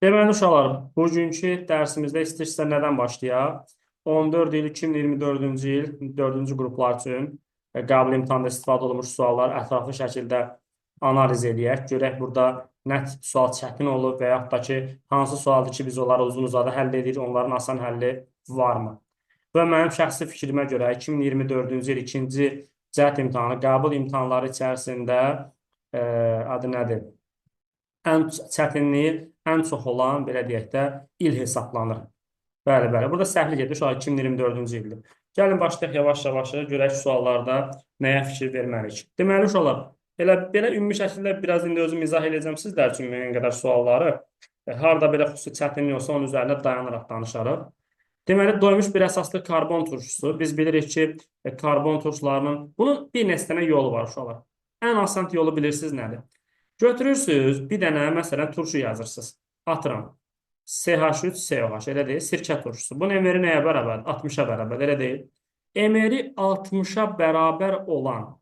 Deməli uşaqlar, bugünkü dərsimizdə istəyirsə nədən başlayaq? 14 il 2024-cü il 4-cü qruplar üçün qəbul imtahanda istifadə olunmuş suallar ətraflı şəkildə analiz edək. Görək burada nə tip sual çətin olub və yaxud da ki, hansı sualdır ki, biz onları uzun-uzadı həll edirik, onların asan həlli varmı? Və mənim şəxsi fikrimə görə 2024-cü il 2-ci cəhd imtahanı qəbul imtahanları içərisində adı nədir? Ən çətinliyi ən çox olan, belə deyək də, il hesablanır. Bəli, bəli. Burada səhvlik edir. Şu an 2024-cü ildir. Gəlin başlayaq yavaş-yavaş görək suallarda nəyə fikir verməliyik. Deməli, uşaqlar, belə ümumi şəkildə biraz indi özüm izah edəcəm sizlər üçün müəyyən qədər sualları. Harda belə xüsusi çətinlik olsa onun üzərində dayanaraq danışarıq. Deməli, doymuş bir əsaslı karbon turşusu. Biz bilirik ki, karbon turşularının bunun bir neçə dənə yolu var uşaqlar. Ən asan yolu bilirsiniz nədir? Götürürsünüz, bir dənə, məsələn, turşu yazırsınız. Atıram. CH3COH, elə deyil, sirkə turşusu. Bunun emeri nəyə bərabərdir? 60-a bərabər, elə deyil. Emeri 60-a bərabər olan,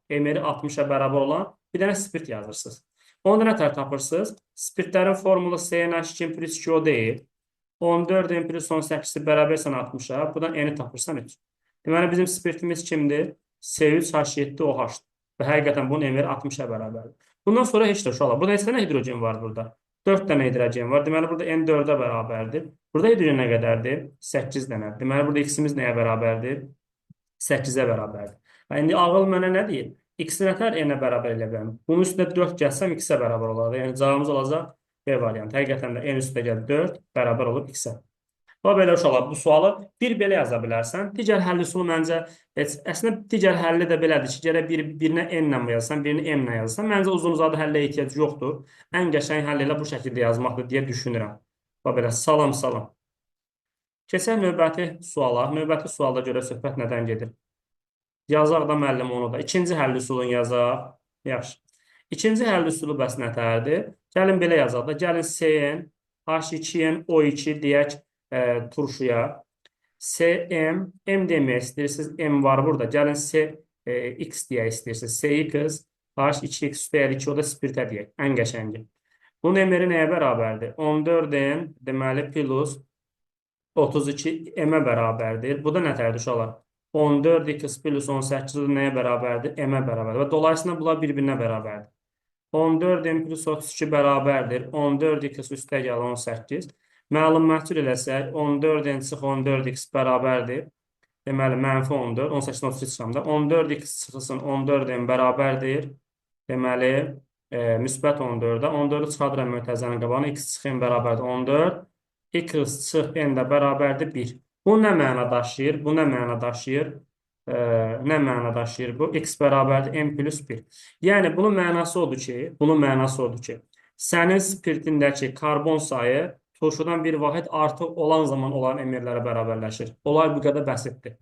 bir dənə spirt yazırsınız. Onda nə tər tapırsınız? Spirtlərin formulu CNH2 plus 2O deyil. 14 n plus 18-i bərabərsən 60-a, buradan n-i tapırsan 3. Deməli, bizim spirtimiz kimdir? C3H7OH-dır. Və həqiqətən bunun emeri 60-a bərabərdir. Bundan sonra heç də uşaqlar. Burada neçə dənə hidrogen var burada? 4 dənə hidrogen var. Deməli, burada n 4-ə bərabərdir. Burada hidrogen nə qədərdir? 8 dənə. Deməli, burada x-imiz nəyə bərabərdir? 8-ə bərabərdir. İndi ağıl mənə nə deyir? X-i nətər n-ə bərabər elə bilərəm? Bunun üstündə 4 gəlsəm x-ə bərabər olar. Yəni, cavabımız olacaq B variantı. Həqiqətən də n üstə gəl 4 bərabər olub x-ə. Və belə uşaqlar, bu sualı bir belə yaza bilərsən. Digər həlli üsulu məncə, əslində digər həlli də belədir ki, gərək birinə n-lə yazsan, birini m-lə yazsan. Məncə uzun-uzadı həllə ehtiyac yoxdur. Ən qəşəng həll elə bu şəkildə yazmaqdır deyə düşünürəm. Və belə, salam, salam. Keçək növbəti suala. Növbəti sualda görə söhbət nədən gedir? Yazaq da müəllim onu da. İkinci həlli üsulunu yazaq. Yaxşı. İkinci həlli üsulu bəs nətərdir? Gəlin belə yazaq da. Gəlin CN, H2N, O2 deyək turşuya. CM, M demək istəyirsiniz, M var burada. Gəlin X deyə istəyirsiniz. CX, H2X üstəyəli 2, o da spirtə deyək. Ən qəşəngi. Bunun emeri nəyə bərabərdir? 14M, deməli, plus 32 M-ə bərabərdir. Bu da nətərdir uşaqlar? 14x plus 18 nəyə bərabərdir? M-ə bərabərdir. Və dolayısıyla bunlar bir-birinə bərabərdir. 14M plus 32 bərabərdir. 14x üstə gəl 18. Məlum məhsul eləsək, 14n çıx 14x bərabərdir. Deməli, mənfi 14, 18-dən 33 çıxanda. 14x çıxılsın 14n bərabərdir. Deməli, müsbət 14-də. 14-ü çıxadıram mötərizənin qabağına. X çıxın bərabərdir 14. X çıx n də bərabərdir 1. Bu nə məna daşıyır? Bu nə məna daşıyır? Nə məna daşıyır bu? X bərabərdir n plus 1. Yəni, bunun mənası odur ki, sənin spirtindəki karbon sayı turşudan bir vahid artıq olan zaman olan emirlərə bərabərləşir. Olay bu qədər bəsitdir.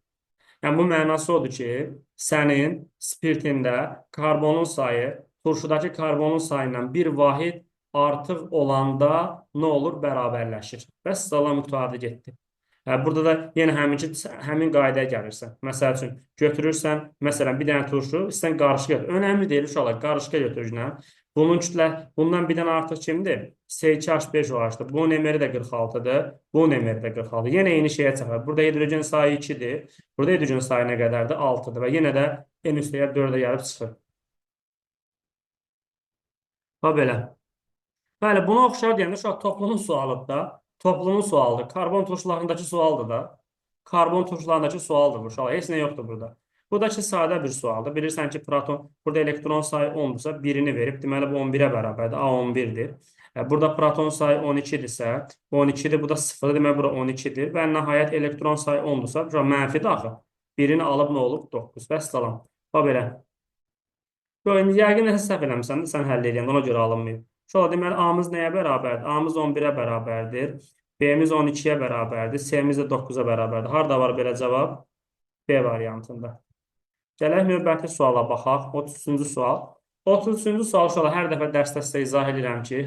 Yəni, bu mənası odur ki, sənin spirtində karbonun sayı turşudakı karbonun sayı ilə bir vahid artıq olanda nə olur? Bərabərləşir. Bəs salam mütəadi getdi. Burada da yenə həmin qaydaya gəlirsən. Məsəl üçün, götürürsən, məsələn, bir dənə turşu, istəyən qarışqa götür. Önəmli deyil, uşaqlar, qarışqa götürürsən. Bundan bir dənə artıq kimdir? C2H5OH-dır. Bunun emeri də 46-dır. Bunun emeri də 46-dır. Yenə eyni şeyə çıxar. Burada hidrogen sayı 2-dir. Burada hidrogen sayı nə qədərdir? 6-dır. Və yenə də n üstəyə 4-ə gəlib çıxır. Və belə. Bəli, buna oxşar deyəndə şu an toplumun sualıdır da. Toplumun sualıdır. Karbon turşularındakı sualdır da. Karbon turşularındakı sualdır bu. Heç nə yoxdur burada. Bu da ki, sadə bir sualdır. Bilirsən ki, proton, burada elektron sayı 10-dursa, birini verib, deməli, bu 11-ə bərabərdir. A11-dir. Burada proton sayı 12-dirsə, 12-dir, bu da 0-dır, deməli, bura 12-dir. Və nəhayət elektron sayı 10-dursa, bura mənfidir axı. Birini alıb nə olub? 9. Və salam. Və belə. Yəqin nəsə səhv eləmişsən, sən həll edəyən, ona görə alınmayıb. Şöyle deməli, A-mız nəyə bərabərdir? A-mız 11-ə bərabərdir. B-miz 12-yə bərabərdir. C-miz də 9-a bərabərdir. Harada var belə cavab? B variantında. Gələk növbəti suala baxaq. 33-cü sual. 33-cü sual şöyle hər dəfə dərsdə sizə izah edirəm ki,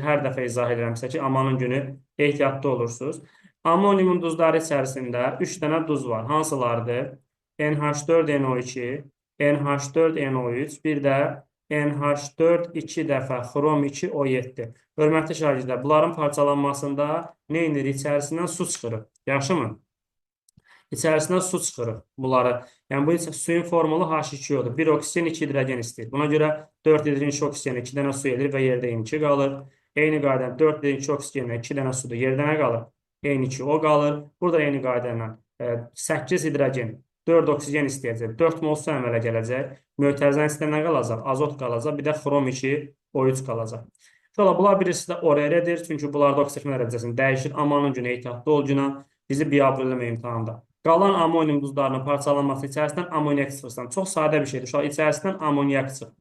amanın günü ehtiyatlı olursunuz. Amoniumun duzları içərisində 3 dənə duz var. Hansılardır? NH4NO2, NH4NO3, bir də NH4 2 dəfə xrom 2 O7. Hörmətli şagirdlər, bunların parçalanmasında nə edir? İçərisindən su çıxırıq. Yaxşımı? İçərisindən su çıxırıq bunları. Yəni bu suyun formulu H2O-dur. 1 oksigen, 2 hidrogen istəyir. Buna görə 4 hidrogen 2 oksigen 2 dənə su edir və yerdə 2 qalır. Eyni qayda 4 hidrogen 2 oksigen 2 dənə sudur. Yerdə nə qalır? Eyni 2 o qalır. Burada eyni qayda ilə 8 hidrogen 4 oksigen istəyəcək. 4 mol su əmələ gələcək. Mötərizənin içində nə qalacaq? Azot qalacaq. Bir də xrom 2 O3 qalacaq. Şöyle bunlar birisi də ORR-dir. Çünki bunlarda oksigen dərəcəsini dəyişir. Amanın günü ehtiyatlı ol günə. Bizi biabr eləmə imtahanda. Qalan amonium duzlarının parçalanması içərisindən amoniyak çıxırsan. Çox sadə bir şeydir. Uşaq içərisindən amoniyak çıxır.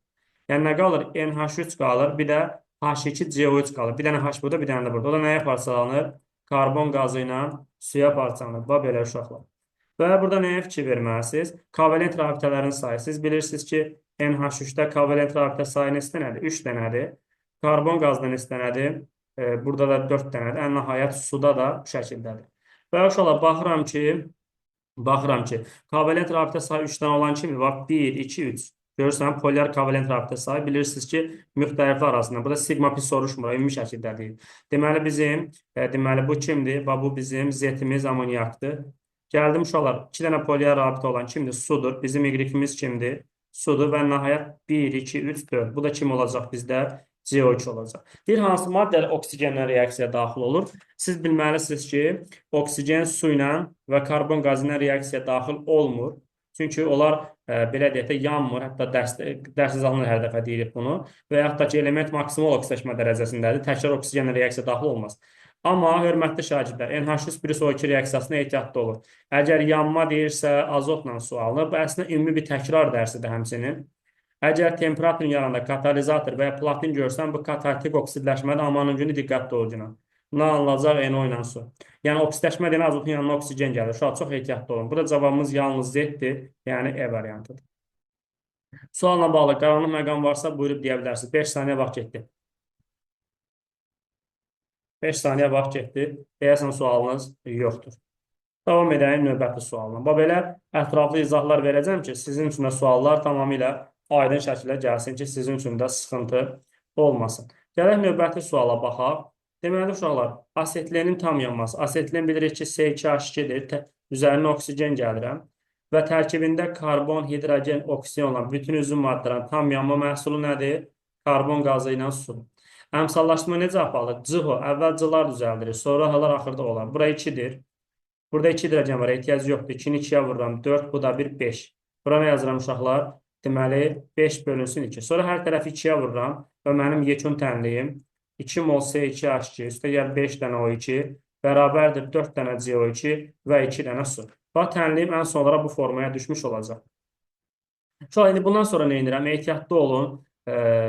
Yəni nə qalır? NH3 qalır, bir də H2CO3 qalır. Bir dənə H burada, bir dənə də burada. O da nəyə parçalanır? Karbon qazı ilə suya parçalanır. Bax belə uşaqlar. Və burada nəyə fikir verməlisiniz? Kovalent rabitələrin sayı. Siz bilirsiniz ki, NH3-də kovalent rabitə sayı neçə dənədir? 3 dənədir. Karbon qazda neçə dənədir? Burada da 4 dənədir. Ən nəhayət suda da bu şəkildədir. Və uşaqlar baxıram ki, kovalent rabitə sayı 3-dən olan kimi, bax 1, 2, 3. Görürsən, polyar kovalent rabitə sayı bilirsiniz ki, müxtəliflər arasında. Burada sigma pi soruşmur, ümumi şəkildədir. Deməli, deməli bu kimdir? Bax, bu bizim Z-imiz amoniyakdır. Gəldim uşaqlar, 2 dənə polyar rabitə olan kimdir? Sudur. Bizim Y-imiz kimdir? Sudur və nəhayət 1, 2, 3, 4. Bu da kim olacaq bizdə? CO2 olacaq. Bir hansı maddə oksigenlə reaksiyaya daxil olur? Siz bilməlisiniz ki, oksigen su ilə və karbon qazı ilə reaksiyaya daxil olmur. Çünki onlar belə deyək də yanmır. Hətta dərs izahında hər dəfə deyirik bunu. Və yaxud da ki, element maksimal oksidaşma dərəcəsindədir. Təkrar oksigenlə reaksiyaya daxil olmaz. Amma hörmətli şagirdlər, NH3 reaksiyasına ehtiyatlı olur. Əgər yanma deyirsə, azotla su alınır. Bu əslində ümumi bir təkrar dərsidir həmçinin. Əgər temperaturun yanında katalizator və ya platin görsən, bu katalitik oksidləşmədə amanın günü diqqətli ol günə. Nə alınacaq? NO ilə su. Yəni oksidləşmə deyən azotun yanına oksigen gəlir. Uşaq çox ehtiyatlı olun. Burada cavabımız yalnız Z-dir, yəni E variantıdır. Sualla bağlı qaranlıq məqam varsa buyurub deyə bilərsiniz. 5 saniyə vaxt getdi. 5 saniyə vaxt getdi. Deyəsən sualınız yoxdur. Davam edəyim növbəti sualına. Bax belə ətraflı izahlar verəcəm ki, sizin üçün də suallar tamamilə aydın şəkildə gəlsin ki, sizin üçün də sıxıntı olmasın. Gələk növbəti suala baxaq. Deməli, uşaqlar, asetlenin tam yanması. Asetlen bilirik ki, S2H2-dir. Üzərinə oksigen gəlirəm. Və tərkibində karbon, hidrogen, oksigen olan bütün üzüm maddələrin tam yanma məhsulu nədir? Karbon qazı ilə su. Əmsallaşma necə aparılır? C-ho, əvvəl C-lar düzəldirir, sonra H-lar axırda olar. Bura 2-dir. Burada 2 hidrogen var, ehtiyac yoxdur. 2-ni 2-yə vururam, 4, bu da 1, 5. Bura nə yazıram uşaqlar? Deməli, 5 bölünsün 2. Sonra hər tərəfi 2-yə vururam və mənim yekun tənliyim 2 mol S2H2, üstə gəl 5 dənə O2, bərabərdir 4 dənə CO2 və 2 dənə su. Bax, tənliyim ən son olaraq bu formaya düşmüş olacaq. Uşaqlar, indi bundan sonra nə edirəm? Ehtiyatlı olun.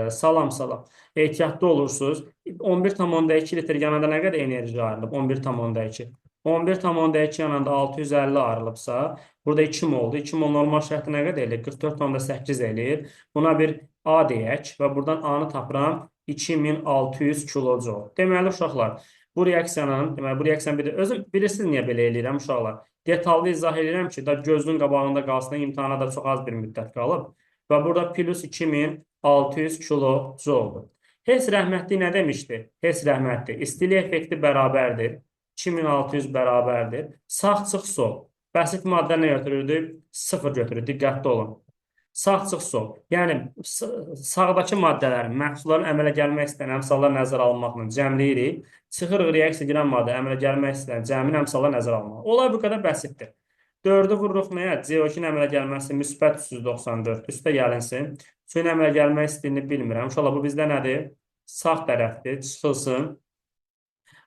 Salam. Ehtiyatlı olursunuz. 11,2 litr yanında nə qədər enerji ayrılıb? 11,2. 11,2 yanında 650 ayrılıbsa, burada 2 moldur. 2 mol normal şərtdə nə qədər eləyir? 44,8 eləyir. Buna bir A deyək və buradan A-nı tapıram 2600 kilojoule. Deməli, uşaqlar, bu reaksiyanın bir də özüm bilirsiniz niyə belə eləyirəm uşaqlar? Detallı izah edirəm ki, da gözünün qabağında qalsın, imtahana da çox az bir müddət qalıb. Və burada plus 2600 kilojoule. Hess rəhmətli nə demişdi? Hess rəhmətli. İstilik effekti bərabərdir. 2600 bərabərdir. Sağ çıx sol. Bəsit maddə nə götürürdü? 0 götürür. Diqqətli olun. Sağ çıx sol. Yəni, sağdakı maddələrin, məhsulların əmələ gəlmək istəyən əmsallar nəzərə alınmaqla cəmləyirik. Çıxırıq reaksiya girən maddə əmələ gəlmək istəyən cəmin əmsallar nəzərə alınmaq. Olay bu qədər bəsitdir. 4-ü vururuq nəyə? CO2-nin əmələ gəlməsi müsbət 394. Üstə gəlinsin. Suyun əmələ gəlmək istəyini bilmirəm. İnşallah bu bizdə nədir? Sağ tərəfdir. Çıxılsın.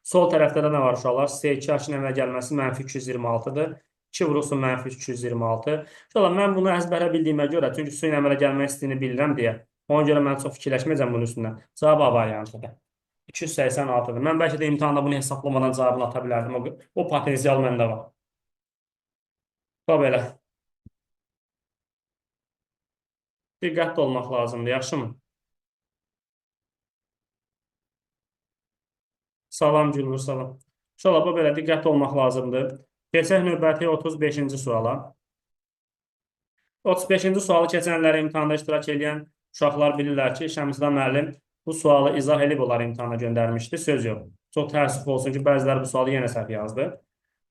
Sol tərəfdə də nə var uşaqlar? S2H-nin əmələ gəlməsi mənfi 226-dır. 2 vurulsun mənfi 226. İnşallah mən bunu əzbərə bildiyimə görə, çünki suyun əmələ gəlmək istəyini bilirəm deyə, ona görə mən çox fikirləşməyəcəm bunun üstündən. Cavab A variantıdır. 286-dır. Mən bəlkə də imtahanda bunu hesablamadan cavabını ata bilərdim. O potensial məndə var. Bax belə. Diqqətli olmaq lazımdır, yaxşımı? Salam Gülnur, salam. İnşallah bu belə diqqətli olmaq lazımdır. Keçək növbəti 35-ci suala. 35-ci sualı keçənlərə imtahanda iştirak edən Uşaqlar bilirlər ki, Şəmsədə müəllim bu sualı izah edib onları imtahana göndərmişdi. Söz yox. Çox təəssüf olsun ki, bəziləri bu sualı yenə səhv yazdı.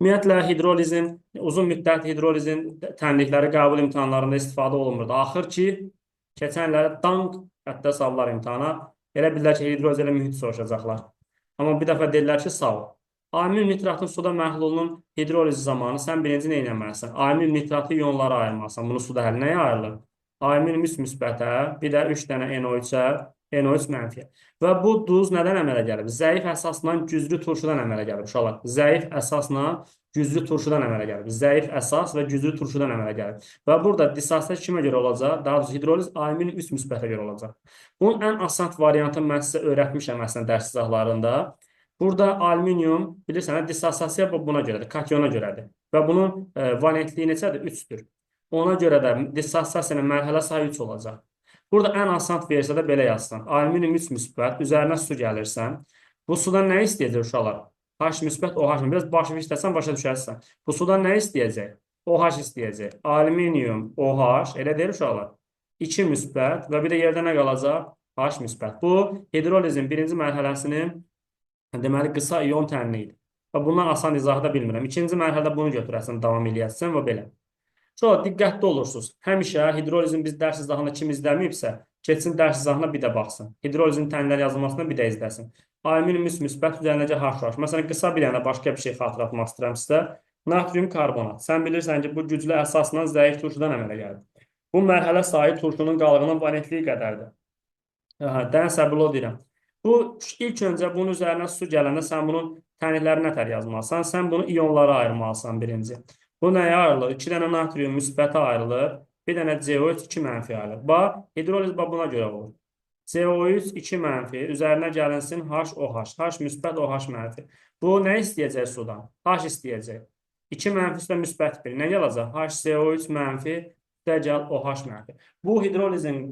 Ümumiyyətlə, hidrolizin, uzun müddət hidrolizin tənlikləri qəbul imtahanlarında istifadə olunmurdu. Axır ki, keçən illərə dank hətta sallar imtahana. Elə bilirlər ki, hidroliz ilə mühit soruşacaqlar. Amma bir dəfə deyirlər ki, sağ ol. Amil nitratın suda məhlulunun hidrolizi zamanı sən birinci nə etməlisən? Amil nitratı iyonlara ayırmalısan. Bunu suda həll nəyə ayrılır? Amil müsbətə, bir də 3 dənə NO3-ə, NO3 mənfiyə. Və bu duz nədən əmələ gəlib? Zəif əsasla güclü turşudan əmələ gəlib uşaqlar. Zəif əsasla güclü turşudan əmələ gəlib. Zəif əsas və güclü turşudan əmələ gəlib. Və burada dissosiasiya kimə görə olacaq? Daha doğrusu hidroliz amil üst müsbətə görə olacaq. Bunun ən asan variantını mən sizə öyrətmişəm əslində dərs izahlarında. Burada alüminium bilirsən, dissosiasiya buna görədir, katyona görədir. Və bunun valentliyi neçədir? 3-dür. Ona görə də dissosiasiyanın mərhələ sayı 3 olacaq. Burada ən asan versiyada belə yazsan. Alüminium 3 müsbət, üzərinə su gəlirsən. Bu sudan nə istəyəcək uşaqlar? H müsbət, OH. Biraz başa istəsən, başa düşərsən. Bu sudan nə istəyəcək? OH istəyəcək. Alüminium, OH, elə deyil uşaqlar. 2 müsbət və bir də yerdə nə qalacaq? H müsbət. Bu, hidrolizin birinci mərhələsinin deməli, qısa iyon tənliyidir. Və bundan asan izahı da bilmirəm. İkinci mərhələdə bunu götürəsən, davam eləyəsən və belə. Çox diqqətli olursunuz. Həmişə hidrolizin biz dərs izahında kim izləməyibsə, keçsin dərs izahına bir də baxsın. Hidrolizin tənlər yazılmasına bir də izləsin. Alüminium müsbət üzərindəcə H. Məsələn, qısa bir dənə başqa bir şey xatırlatmaq istəyirəm sizə. Natrium karbonat. Sən bilirsən ki, bu güclü əsasla zəif turşudan əmələ gəlir. Bu mərhələ sayı turşunun qalığının valentliyi qədərdir. Dən səbirli ol deyirəm. Bu, ilk öncə bunun üzərinə su gələndə sən bunun tənlikləri nətər yazmalısan? Sən bunu iyonlara ayırmalısan birinci. Bu nəyə ayrılır? 2 dənə natrium müsbətə ayrılır. Bir dənə CO3 2 mənfi ayrılır. Bax, hidroliz buna görə olur. CO3 2 mənfi, üzərinə gəlinsin HOH. H müsbət, OH mənfi. Bu nə istəyəcək sudan? H istəyəcək. 2 mənfi üstə müsbət 1. Nə gələcək? HCO3 mənfi, üstə gəl OH mənfi. Bu hidrolizin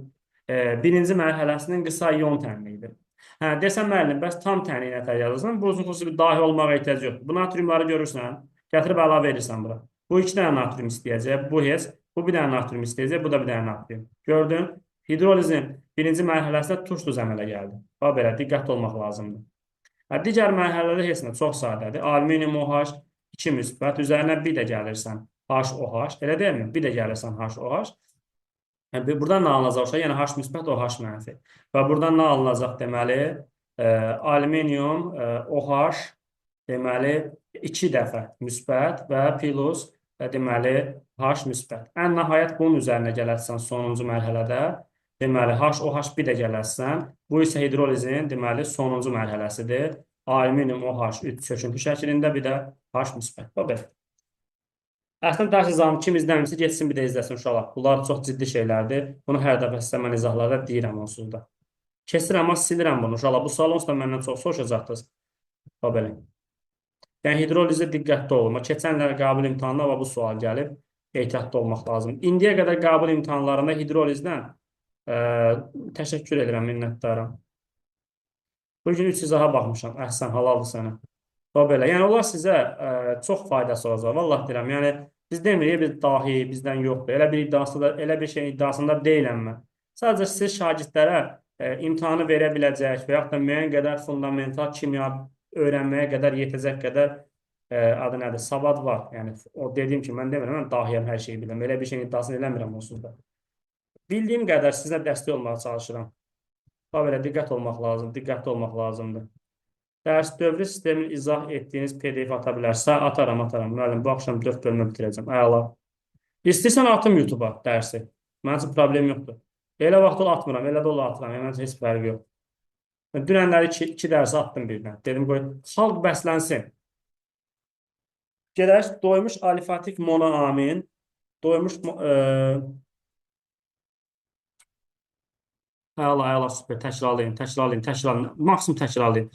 birinci mərhələsinin qısa iyon tənliyidir. Desən müəllim, bəs tam tənliyi nətər yazırsan? Bu uzun xüsusi bir dahi olmağa ehtiyac yoxdur. Bu natriumları görürsən, gətirib əlavə edirsən bura. Bu 2 dənə natrium istəyəcək, bu heç, bu bir dənə natrium istəyəcək, bu da bir dənə natrium. Gördün? Hidrolizin birinci mərhələsində turş duz əmələ gəldi. Bax belə, diqqətli olmaq lazımdır. Digər mərhələdə heç nə, çox sadədir. Alüminium OH 2 müsbət, üzərinə bir də gəlirsən HOH, elə deyilmi? Bir də gəlirsən HOH. Buradan nə alınacaq? Yəni H müsbət, OH mənfi. Və buradan nə alınacaq deməli? Alüminium OH deməli 2 dəfə müsbət və plus deməli H müsbət. Ən nəhayət bunun üzərinə gələrsən sonuncu mərhələdə. Deməli HOH bir də gələrsən. Bu isə hidrolizin deməli sonuncu mərhələsidir. Alüminium OH 3 çöküntü şəklində, bir də H müsbət. Bu belə. Əslində dərs izahını kim izləmirsə getsin bir də izləsin uşaqlar. Bunlar çox ciddi şeylərdir. Bunu hər dəfə sizə mən izahlarda deyirəm onsuz da. Keçirəm, amma silirəm bunu uşaqlar. Bu sual onsuz da məndən çox soruşacaqdınız. Bu belə. Yəni hidrolizə diqqətli olun. Keçən illər qəbul imtahanında bu sual gəlib. Ehtiyatlı olmaq lazım. İndiyə qədər qəbul imtahanlarında hidrolizdən təşəkkür edirəm, minnətdaram. Bugün 3 izaha baxmışam. Əhsən, halaldır sənə. Və belə. Yəni onlar sizə çox faydası olacaq. Vallahi deyirəm. Yəni biz demirik, biz dahi, bizdən yoxdur. Elə bir şeyin iddiasında deyiləm mən. Sadəcə siz şagirdlərə imtahanı verə biləcək və yaxud da müəyyən qədər fundamental kimya öyrənməyə qədər yetəcək qədər adı nədir? Savad var. Yəni o dediyim ki, mən demirəm, mən dahiyəm, hər şeyi bilirəm. Elə bir şeyin iddiasını eləmirəm onsuz da. Bildiyim qədər sizə dəstək olmağa çalışıram. Və belə diqqət olmaq lazım, diqqətli olmaq lazımdır. Dərs dövrü sistemin izah etdiyiniz PDF ata bilərsə, ataram. Müəllim, bu axşam 4 bölmə bitirəcəm. Əla. İstəyirsən atım YouTube-a dərsi. Mənim üçün problem yoxdur. Elə vaxt atmıram, elə də atıram. Mənim üçün heç fərqi yox. Dünənləri 2 dərsi atdım birdən. Dedim, qoy, xalq bəslənsin. Gedək, doymuş alifatik monoamin, doymuş... Əla, süper, təkrarlayın. Maksimum təkrarlayın.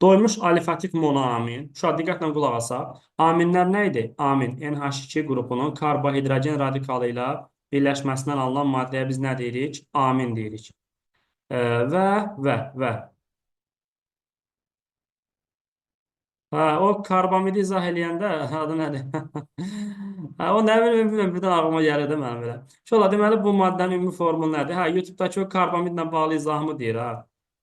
Doymuş alifatik monoamin. Uşaq diqqətlə qulaq asaq. Aminlər nə idi? Amin NH2 qrupunun karbohidrogen radikalı ilə birləşməsindən alınan maddəyə biz nə deyirik? Amin deyirik. Və. Hə, o karbamidi izah eləyəndə adı nədir? Hə, o nə bilim, bilmirəm, birdən ağlıma gəlirdi mənim belə. Şöyle deməli bu maddənin ümumi formulu nədir? Hə, YouTube-dakı o karbamidlə bağlı izahımı deyir ha.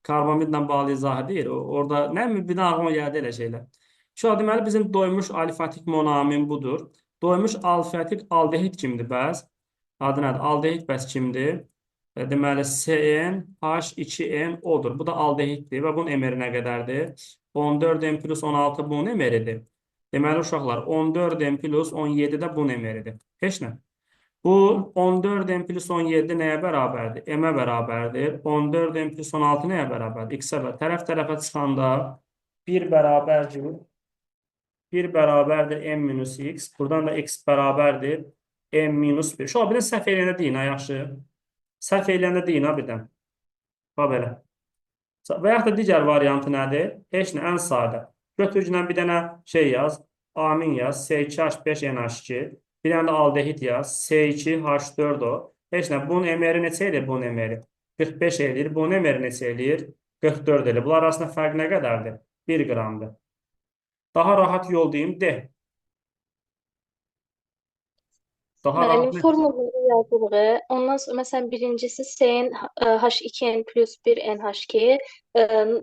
Karbamidlə bağlı izahı deyir. Orada nə bilim, birdən ağlıma gəldi elə şeylər. Şöyle deməli bizim doymuş alifatik monoamin budur. Doymuş alifatik aldehid kimdir bəs? Adı nədir? Aldehid bəs kimdir? Deməli CnH2n odur. Bu da aldehiddir və bunun emeri nə qədərdir? 14n plus 16 bunun emeridir. Deməli uşaqlar 14n plus 17 də bunun emeridir. Heç nə. Bu 14n plus 17 nəyə bərabərdir? M-ə bərabərdir. 14n plus 16 nəyə bərabərdir? X-ə bərabərdir. Tərəf-tərəfə çıxanda 1 bərabərdir. 1 bərabərdir M minus X. Buradan da X bərabərdir M minus 1. Şu an bir də səhv eləyəndə deyin, ha, yaxşı. Səhv eləyəndə deyin, ha, birdən. Bax belə. Və yaxud da digər variantı nədir? Heç nə, ən sadə. Götürücüdən bir dənə şey yaz. Amin yaz. C2H5NH2. Bir dənə də aldehid yaz. C2H4O. Heç nə. Bunun emeri neçə edir? Bunun emeri 45 eləyir. Bunun emeri neçə eləyir? 44 eləyir. Bunlar arasında fərq nə qədərdir? 1 qramdır. Daha rahat yol deyim, de. Daha Müəllim rahat ne? formulunu yazırıq. Ondan sonra məsələn birincisi CN H2n plus 1 NH2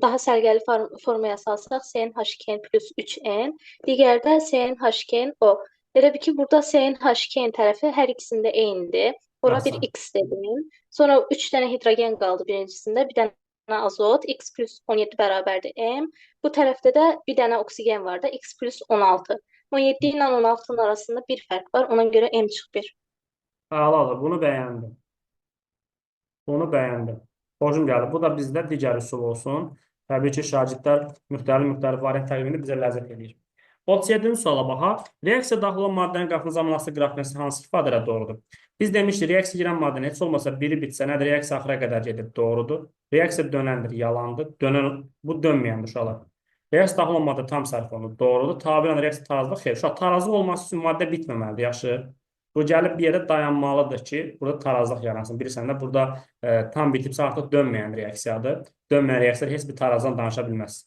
daha sərgəli formaya salsaq CN H2n plus 3n. Digəri də CN H2n O. Elə bir ki burada CN H2n tərəfi hər ikisində eynidir. Ora bir Yaxşı. X dedim. Sonra 3 dənə hidrogen qaldı birincisində. Bir dənə azot X plus 17 bərabərdir M. Bu tərəfdə də bir dənə oksigen var da X plus 16. 17 ilə 16'nın arasında bir fərq var. Ona görə M çıx 1. Əladır. Bunu bəyəndim. Bunu bəyəndim. Xoşum gəldi. Bu da bizdə digər üsul olsun. Təbii ki, şagirdlər müxtəlif variant təqvimini bizə ləzzət edir. 37-ci suala baxaq. Reaksiya daxil olan maddənin qatı zamanası qrafikası hansı ifadələr doğrudur? Biz demişdik, reaksiya girən maddənin heç olmasa biri bitsə, nədir? Reaksiya axıra qədər gedib, doğrudur. Reaksiya dönəndir, yalandır. Dönən, bu dönməyəndir uşaqlar. Reaksiya daxil olan maddə tam sərf olunur, doğrudur. Tabi ilə reaksiya tarazlıq xeyr. Uşaq, tarazlıq olması üçün maddə bitməməlidir, yaxşı. Bu gəlib bir yerdə dayanmalıdır ki, burada tarazlıq yaransın. Bilirsən də, burada tam bitibsə artıq dönməyən reaksiyadır. Dönməyən reaksiya heç bir tarazdan danışa bilməz.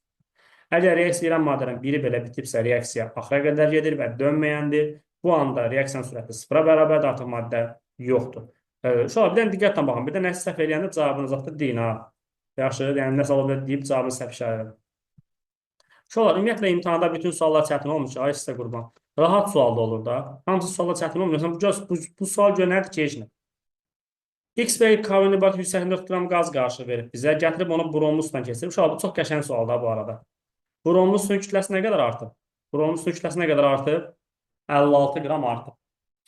Əgər reaksiya ilə maddənin biri belə bitibsə, reaksiya axıra qədər gedir və dönməyəndir. Bu anda reaksiyanın sürəti sıfıra bərabərdir, artıq maddə yoxdur. Uşaqlar, bir dənə diqqətlə baxın. Bir də nəsə səhv eləyəndə cavabınızı da deyin, ha. Yaxşı, yəni nəsə olub deyib cavabını səhv işarə edin. Uşaqlar, ümumiyyətlə imtahanda bütün suallar çətin olmuş ki, ay sizə qurban. Rahat sual da olur da. Hamısı suallar çətin olmuyor. Məsələn, bu sual görünərdir ki, heç nə. X və karbonhidrat 184 qram qaz qarşı verib bizə. Gətirib onu bronlu sudan keçirib. Uşaqlar, bu çox qəşəng sualdır bu arada. Bronlu suyun kütləsi nə qədər artıb? Bronlu suyun kütləsi nə qədər artıb? 56 qram artıb.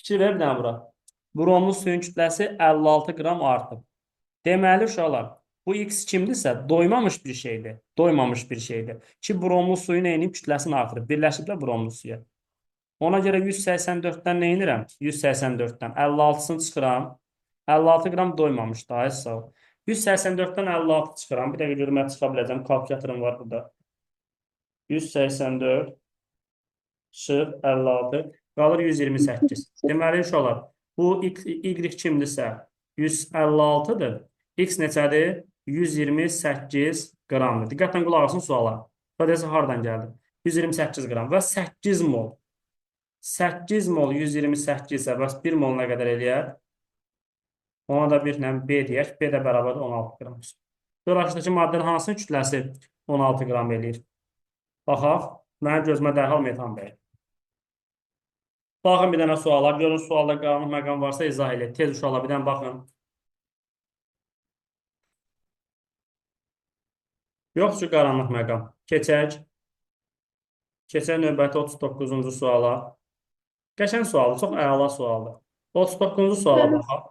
Fikir ver bir dənə bura. Bronlu suyun kütləsi 56 qram artıb. Deməli uşaqlar, bu X kimdirsə doymamış bir şeydir. Doymamış bir şeydir. Ki bromlu suyun eyni kütləsini artırıb. Birləşiblər bromlu suya. Ona görə 184-dən nə edirəm? 184-dən 56-sını çıxıram. 56 qram doymamış da, ay sağ ol. 184-dən 56 çıxıram. Bir dəqiqə görüm, mən çıxa biləcəm. Kalkulatorum var burada. 184 çıx 56 qalır 128. Deməli uşaqlar, bu Y kimdirsə 156-dır. X neçədir? 128 qramdır. Diqqətlə qulaq asın suala. Badəsi hardan gəldi? 128 qram və 8 mol. 8 mol 128 isə bəs 1 mol nə qədər eləyər? Ona da bir nə B deyək. B də bərabərdir 16 qram. Qarşıdakı maddənin hansının kütləsi 16 qram eləyir? Baxaq. Mənim gözümə dərhal metan dəyir. Baxın bir dənə suala. Görün sualda qanun məqam varsa izah edin. Tez uşaqlar bir dənə baxın. Yoxsa qaranlıq məqam. Keçək. Keçək növbəti 39-cu suala. Qəşəng sualdır, çox əla sualdır. 39-cu suala baxaq.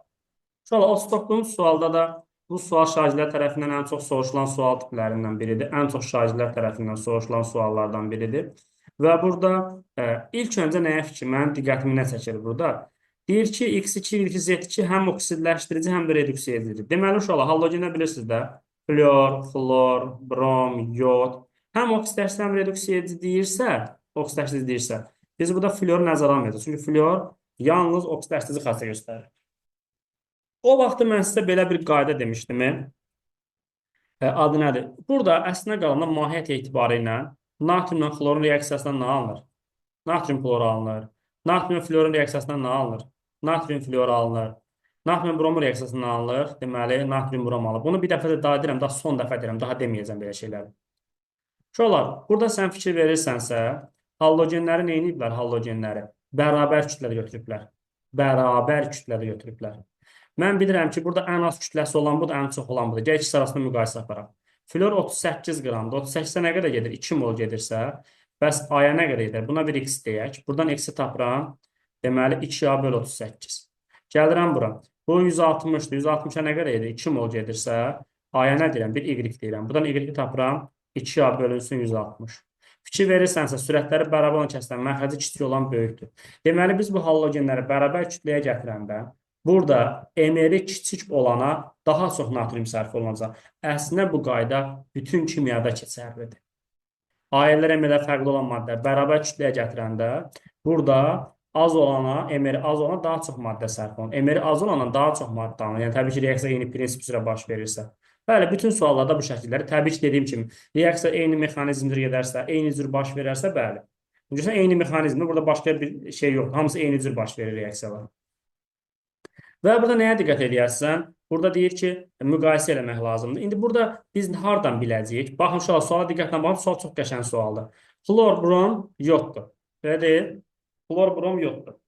Uşaqlar, 39-cu sualda da bu sual şagirdlər tərəfindən ən çox soruşulan sual tiplərindən biridir. Ən çox şagirdlər tərəfindən soruşulan suallardan biridir. Və burada ilk öncə nəyə fikir? Mənim diqqətimi nə çəkir burada? Deyir ki, X2, Z2 həm oksidləşdirici, həm də reduksiya edici. Deməli, uşaqlar, halogenə bilirsiniz də. Flor, xlor, brom, yod. Həm oksidləşdirici, həm reduksiya edici deyirsə, biz burada fluoru nəzərə almayacağıq. Çünki fluor yalnız oksidləşdirici xassasiyyət göstərir. O vaxtı mən sizə belə bir qayda demişdim. Adı nədir? Burada əslində qalanda mahiyyət etibarı ilə Natriumla xlorun reaksiyasından nə alınır? Natrium kloru alınır. Natrium florun reaksiyasından nə alınır? Natrium flor alınır. Natrium bromun reaksiyasından alınır. Deməli, natrium brom alınır. Bunu bir dəfə də daha deyirəm, daha son dəfə deyirəm, daha deməyəcəm belə şeyləri. Uşaqlar, burada sən fikir verirsənsə, halogenləri nə ediblər? Halogenləri bərabər kütlədə götürüblər. Bərabər kütlədə götürüblər. Mən bilirəm ki, burada ən az kütləsi olan budur, ən çox olan budur. Gəl ikisi arasında müqayisə aparaq. Flor 38 qramdır. 38-ə nə qədər gedir? 2 mol gedirsə, bəs aya nə qədər gedir? Buna bir x deyək. Buradan x-i tapıram. Deməli, 2a bölü 38. Gəlirəm bura. Bu 160-dır. 160-a nə qədər gedir? 2 mol gedirsə, aya nə deyirəm? Bir y deyirəm. Buradan y-i tapıram. 2a bölünsün 160. Fikir verirsənsə, sürətləri bərabər olan kəsdən məxrəci kiçik olan böyükdür. Deməli, biz bu halogenləri bərabər kütləyə gətirəndə, burada emeri kiçik olana daha çox natrium sərf olunacaq. Əslində bu qayda bütün kimyada keçərlidir. Ayələr emerlər fərqli olan maddə bərabər kütləyə gətirəndə, burada az olana, emeri az olana daha çox maddə sərf olunur. Emeri az olana daha çox maddə alınır. Yəni, təbii ki, reaksiya eyni prinsip üzrə baş verirsə. Bəli, bütün suallarda bu şəkilləri, təbii ki, dediyim kimi, reaksiya eyni mexanizmdir gedərsə, eyni cür baş verərsə, bəli. Çünki eyni mexanizmdir, burada başqa bir şey yoxdur. Hamısı eyni cür baş verir reaksiyalar. Və burada nəyə diqqət edərsən? Burada deyir ki, müqayisə eləmək lazımdır. İndi burada biz hardan biləcəyik? Baxın, uşaqlar, suala diqqətlə baxın, sual çox qəşəng sualdır. Xlor, brom yoxdur. Belə deyil. Xlor, brom yoxdur.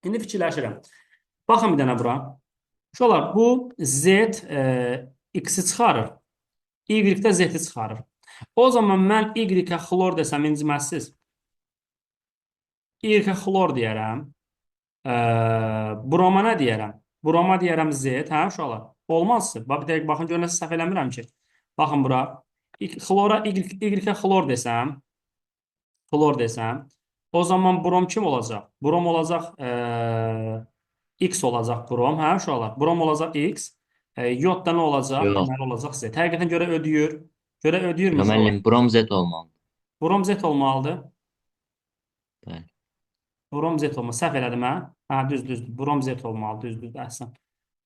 İndi fikirləşirəm. Baxın bir dənə bura. Uşaqlar, bu Z X-i çıxarır. Y-də Z-i çıxarır. O zaman mən Y-ə xlor desəm, inciməzsiz. Y-ə xlor deyərəm. Broma nə deyərəm? Broma deyərəm Z, hə uşaqlar? Olmazsın. Bir dəqiq baxın, görün, səhv eləmirəm ki. Baxın bura. Xlora Y-ə xlor desəm, o zaman brom kim olacaq? Brom olacaq X olacaq brom, hə uşaqlar? Brom olacaq X. Yodda nə olacaq? Yox. Deməli olacaq Z. Həqiqətən görə ödəyir. Görə ödəyirmi? Müəllim, brom Z olmalı. Brom Z olmalıdır. Bəli. Brom Z olmalı. Səhv elədim hə? Hə, düzdür. Brom Z olmalı, düzdür, əhsən.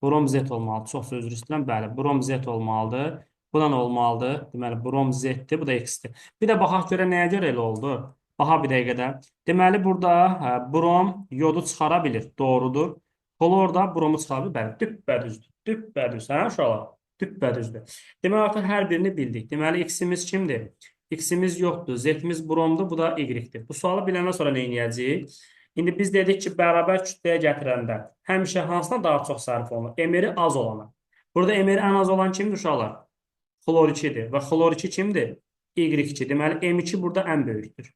Brom Z olmalıdır. Çox sözür istəyirəm. Bəli, brom Z olmalıdır. Bu da nə olmalıdır? Deməli, brom Z-dir, bu da X-dir. Bir də baxaq görə nəyə görə elə oldu? Baxa bir dəqiqədə. Deməli, burada brom yodu çıxara bilir. Doğrudur. Klor da bromu çıxara bilir. Bəli, düppədüzdür. Düppədüzdür. Hə, uşaqlar? Düppədüzdür. Deməli, artıq hər birini bildik. Deməli, X-imiz kimdir? X-imiz yoxdur. Z-imiz bromdur. Bu da Y-dir. Bu sualı biləndən sonra nə edəcəyik? İndi biz dedik ki, bərabər kütləyə gətirəndə həmişə hansına daha çox sərf olunur? Emeri az olana. Burada emeri ən az olan kimdir uşaqlar? Xlor 2-dir. Və xlor 2 kimdir? Y2. Deməli, M2 burada ən böyükdür.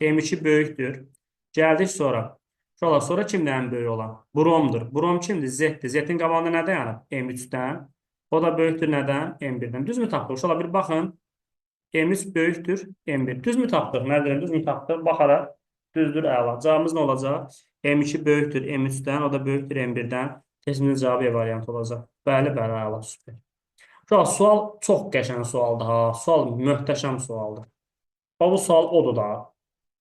M2 böyükdür. Gəldik sonra. Uşaqlar, sonra kimdir ən böyük olan? Bromdur. Brom kimdir? Z-dir. Z-in qabağında nə dayanır? M3-dən. O da böyükdür nədən? M1-dən. Düzmü tapdıq? Uşaqlar, bir baxın. M3 böyükdür M1. Düzmü tapdıq? Nə deyirəm? Düzmü tapdıq? Baxaraq. Düzdür, əla. Cavabımız nə olacaq? M2 böyükdür M3-dən, o da böyükdür M1-dən. Kesinlikle cavabı E variantı olacaq. Bəli, əla, süper. Uşaq, sual çox qəşəng sualdır ha. Sual möhtəşəm sualdır. Bu sual odur da.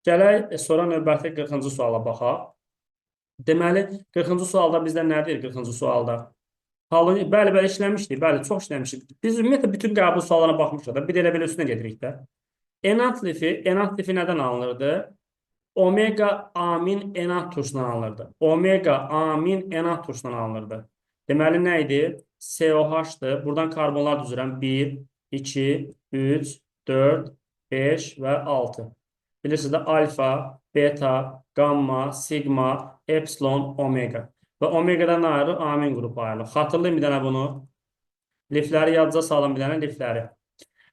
Gələk, sonra növbəti 40-cı suala baxaq. Deməli, 40-cı sualda bizdə nədir 40-cı sualda? Bəli, işləmişdik. Bəli, çox işləmişdik. Biz ümumiyyətlə bütün qəbul suallarına baxmışıq da. Bir elə belə üstünə gedirik də. Enant lifi nədən alınırdı? Omega amin enant turşundan alınırdı. Omega amin enant turşundan alınırdı. Deməli, nə idi? COH-dır. Buradan karbonlar düzürəm. 1, 2, 3, 4, 5 və 6. Bilirsiniz də alfa, beta, gamma, sigma, epsilon, omega. Və omegadan ayrı amin qrupu ayrılır. Xatırlayın bir dənə bunu. Lifləri yadca salın bir dənə lifləri.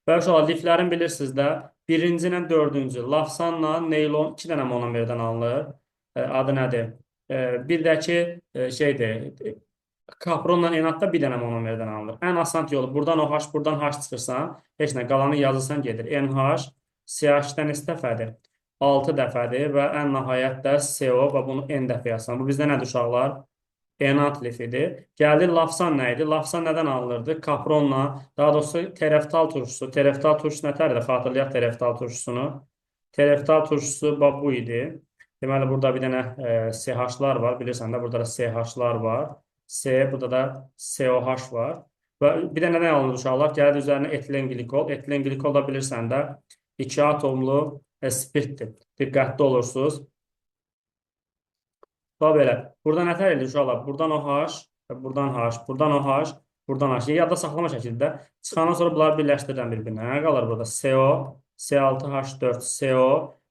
Və uşaqlar, liflərin bilirsiniz də birinci ilə dördüncü. Lafsanla neylon 2 dənə monomerdən alınır. Adı nədir? Bir də ki, şeydir, kapronla enatda bir dənə monomerdən alınır. Ən asan yolu, buradan OH, buradan H çıxırsan, heç nə, qalanı yazırsan gedir. NH, CH-dən neçə dəfədir? 6 dəfədir və ən nəhayət də CO və bunu N dəfə yazsan. Bu bizdə nədir uşaqlar? Enant lifidir. Gəldi, lafsan nə idi? Lafsan nədən alınırdı? Kapronla, daha doğrusu tereftal turşusu. Tereftal turşusu nətərdir? Xatırlayaq tereftal turşusunu. Tereftal turşusu bu idi. Deməli, burada bir dənə CH-lar var. Bilirsən də, burada da CH-lar var. Burada da COH var. Və bir dənə nə alınır uşaqlar? Gəldi üzərinə etilen glikol. Etilen glikol da bilirsən də 2 atomlu spirtdir. Diqqətli olursunuz. Bax belə. Burada nə tər edir uşaqlar? Buradan o H, buradan H, buradan o H, buradan H. Yadda saxlama şəkildə. Çıxandan sonra bunları birləşdirirəm bir-birinə. Nə qalır burada? CO, C6H4, CO,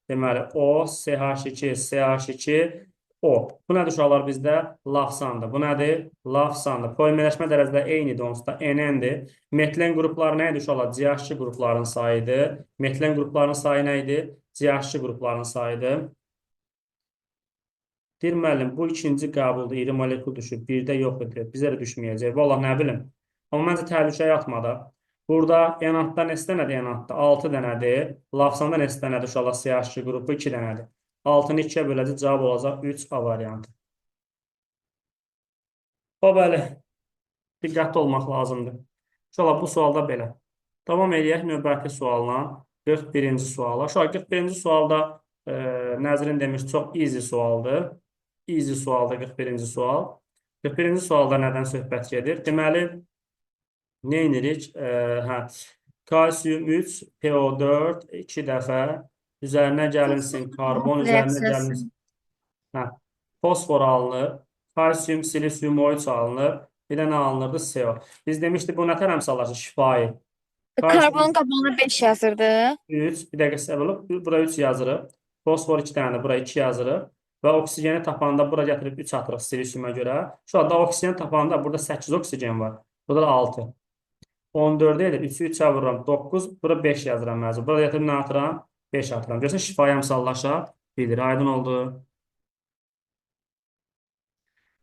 deməli O, CH2, CH2, O. Bu nədir uşaqlar bizdə? Lafsandır. Bu nədir? Lafsandır. Polimerləşmə dərəcədə eynidir onsuz da NN-dir. Metilen qrupları nə idi uşaqlar? CH2 qruplarının sayıdır. Metilen qruplarının sayı nə idi? CH2 qruplarının sayıdır. Deyir müəllim, bu ikinci qəbulda iri molekul düşür, birdə yox edir. Bizə də düşməyəcək. Vallahi nə bilim. Amma məncə təhlükə yatmadı. Burada enantda neçə dənədir enantda? 6 dənədir. Lafsanda neçə dənədir uşaqlar? CH2 qrupu 2 dənədir. 6-nı 2-yə böləcək, cavab olacaq 3A variantı. O bəli, diqqətli olmaq lazımdır. Uşaqlar bu sualda belə. Davam edək növbəti sualına. 41-ci suala. Uşaqlar 41-ci sualda Nəzrin demiş çox easy sualdır. Easy sualda 41-ci sual. 41-ci sualda nədən söhbət gedir? Deməli, nə edirik? Kalsium 3, PO4 2 dəfə üzərinə gəlinsin, karbon üzərinə gəlinsin. Fosfor alınır, kalsium, silisium O3 alınır, bir də nə alınırdı? CO. Biz demişdik, bu nə tər əmsallaşır? Şifahi. Karbonun qabağına 5 yazırdı. 3, bir dəqiqə səbəb olub, bura 3 yazırıq. Fosfor 2 dənədir, bura 2 yazırıq. Və oksigeni tapanda bura gətirib 3 atırıq silisiuma görə. Şu anda oksijeni tapanda burada 8 oksigen var. Burada da 6. 14 edir. 3'ü 3'ə vururam. 9. Bura 5 yazıram məzun. Burada gətirib nə atıram? 5 atıram. Görürsən şifaya əmsallaşa bilir. Aydın oldu.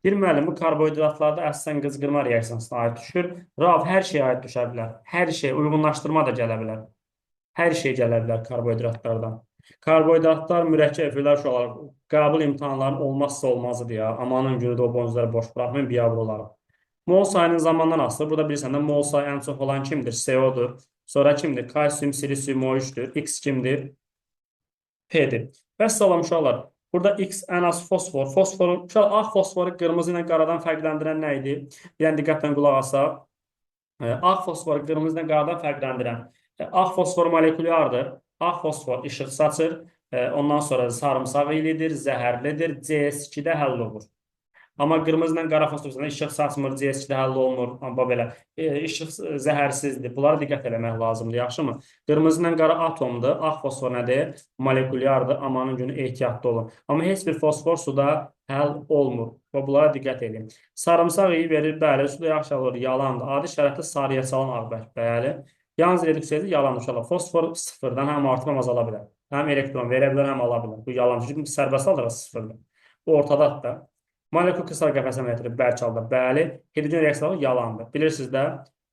Bir müəllim bu karbohidratlarda əsasən qızqırma reaksiyasına aid düşür. RAV hər şeyə aid düşə bilər. Hər şey, uyğunlaşdırma da gələ bilər. Hər şey gələ bilər karbohidratlardan. Karbohidratlar mürəkkəb efirlər uşaqlar qəbul imtahanlarının olmazsa olmazıdır ya. Amanın günü də o boncukları boş buraxmayın, biabr olaraq. Mol sayının zamandan asılı. Burada bilirsən də mol sayı ən çox olan kimdir? CO-dur. Sonra kimdir? Kalsium, silisium O3'dür. X kimdir? P'dir. Vəssalam uşaqlar. Burada X ən az fosfor. Fosforun, uşaqlar, ağ fosforu qırmızı ilə qaradan fərqləndirən nə idi? Bir dənə diqqətlə qulaq asaq. Ağ fosforu qırmızı ilə qaradan fərqləndirən. Ağ fosfor molekülü hardır? Ağ fosfor işıq saçır. Ondan sonra sarımsaq ilidir, zəhərlidir. CS2-də həll olur. Amma qırmızı ilə qara fosfor işıq saçmır, CS2-də həll olmur. Amma belə işıq zəhərsizdir. Bunlara diqqət eləmək lazımdır, yaxşımı? Qırmızı ilə qara atomdur. Ağ fosfor nədir? Molekulyardır. Amanın günü ehtiyatlı olun. Amma heç bir fosfor suda həll olmur. Və bunlara diqqət edin. Sarımsaq iyi verir, bəli, suda yaxşı olur, yalandır. Adi şəraitdə sarıya çalan ağbək, bəli. Yalnız reduksiyada yalan uşaqlar. Fosfor sıfırdan həm artıb, həm azala bilər. Həm elektron verə bilər, həm ala bilər. Bu yalan. Çünki sərbəst alırıq sıfırdan. Ortadadır da. Molekul kristal qəfəsinə gətirib bərk aldı. Bəli, hidrogen reaksiyaları yalandır. Bilirsiniz də,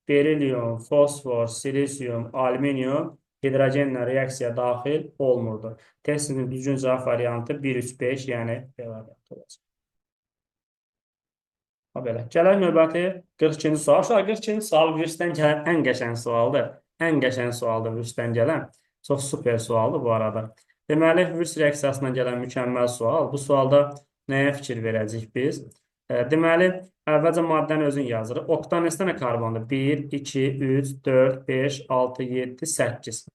berilyum, fosfor, silisium, alüminium hidrogenlə reaksiya daxil olmurdu. Testin düzgün cavab variantı 1-3-5, yəni B variantı olacaq. Belə. Gələk növbəti 42-ci sual. Uşaq 42-ci sual virusdən gələn ən qəşəng sualdır. Ən qəşəng sualdır virusdən gələn. Çox super sualdır bu arada. Deməli, virus reaksiyasından gələn mükəmməl sual. Bu sualda nəyə fikir verəcəyik biz? Deməli, əvvəlcə maddəni özün yazırıq. Oktan neçə dənə karbondur? 1, 2, 3, 4, 5, 6, 7, 8.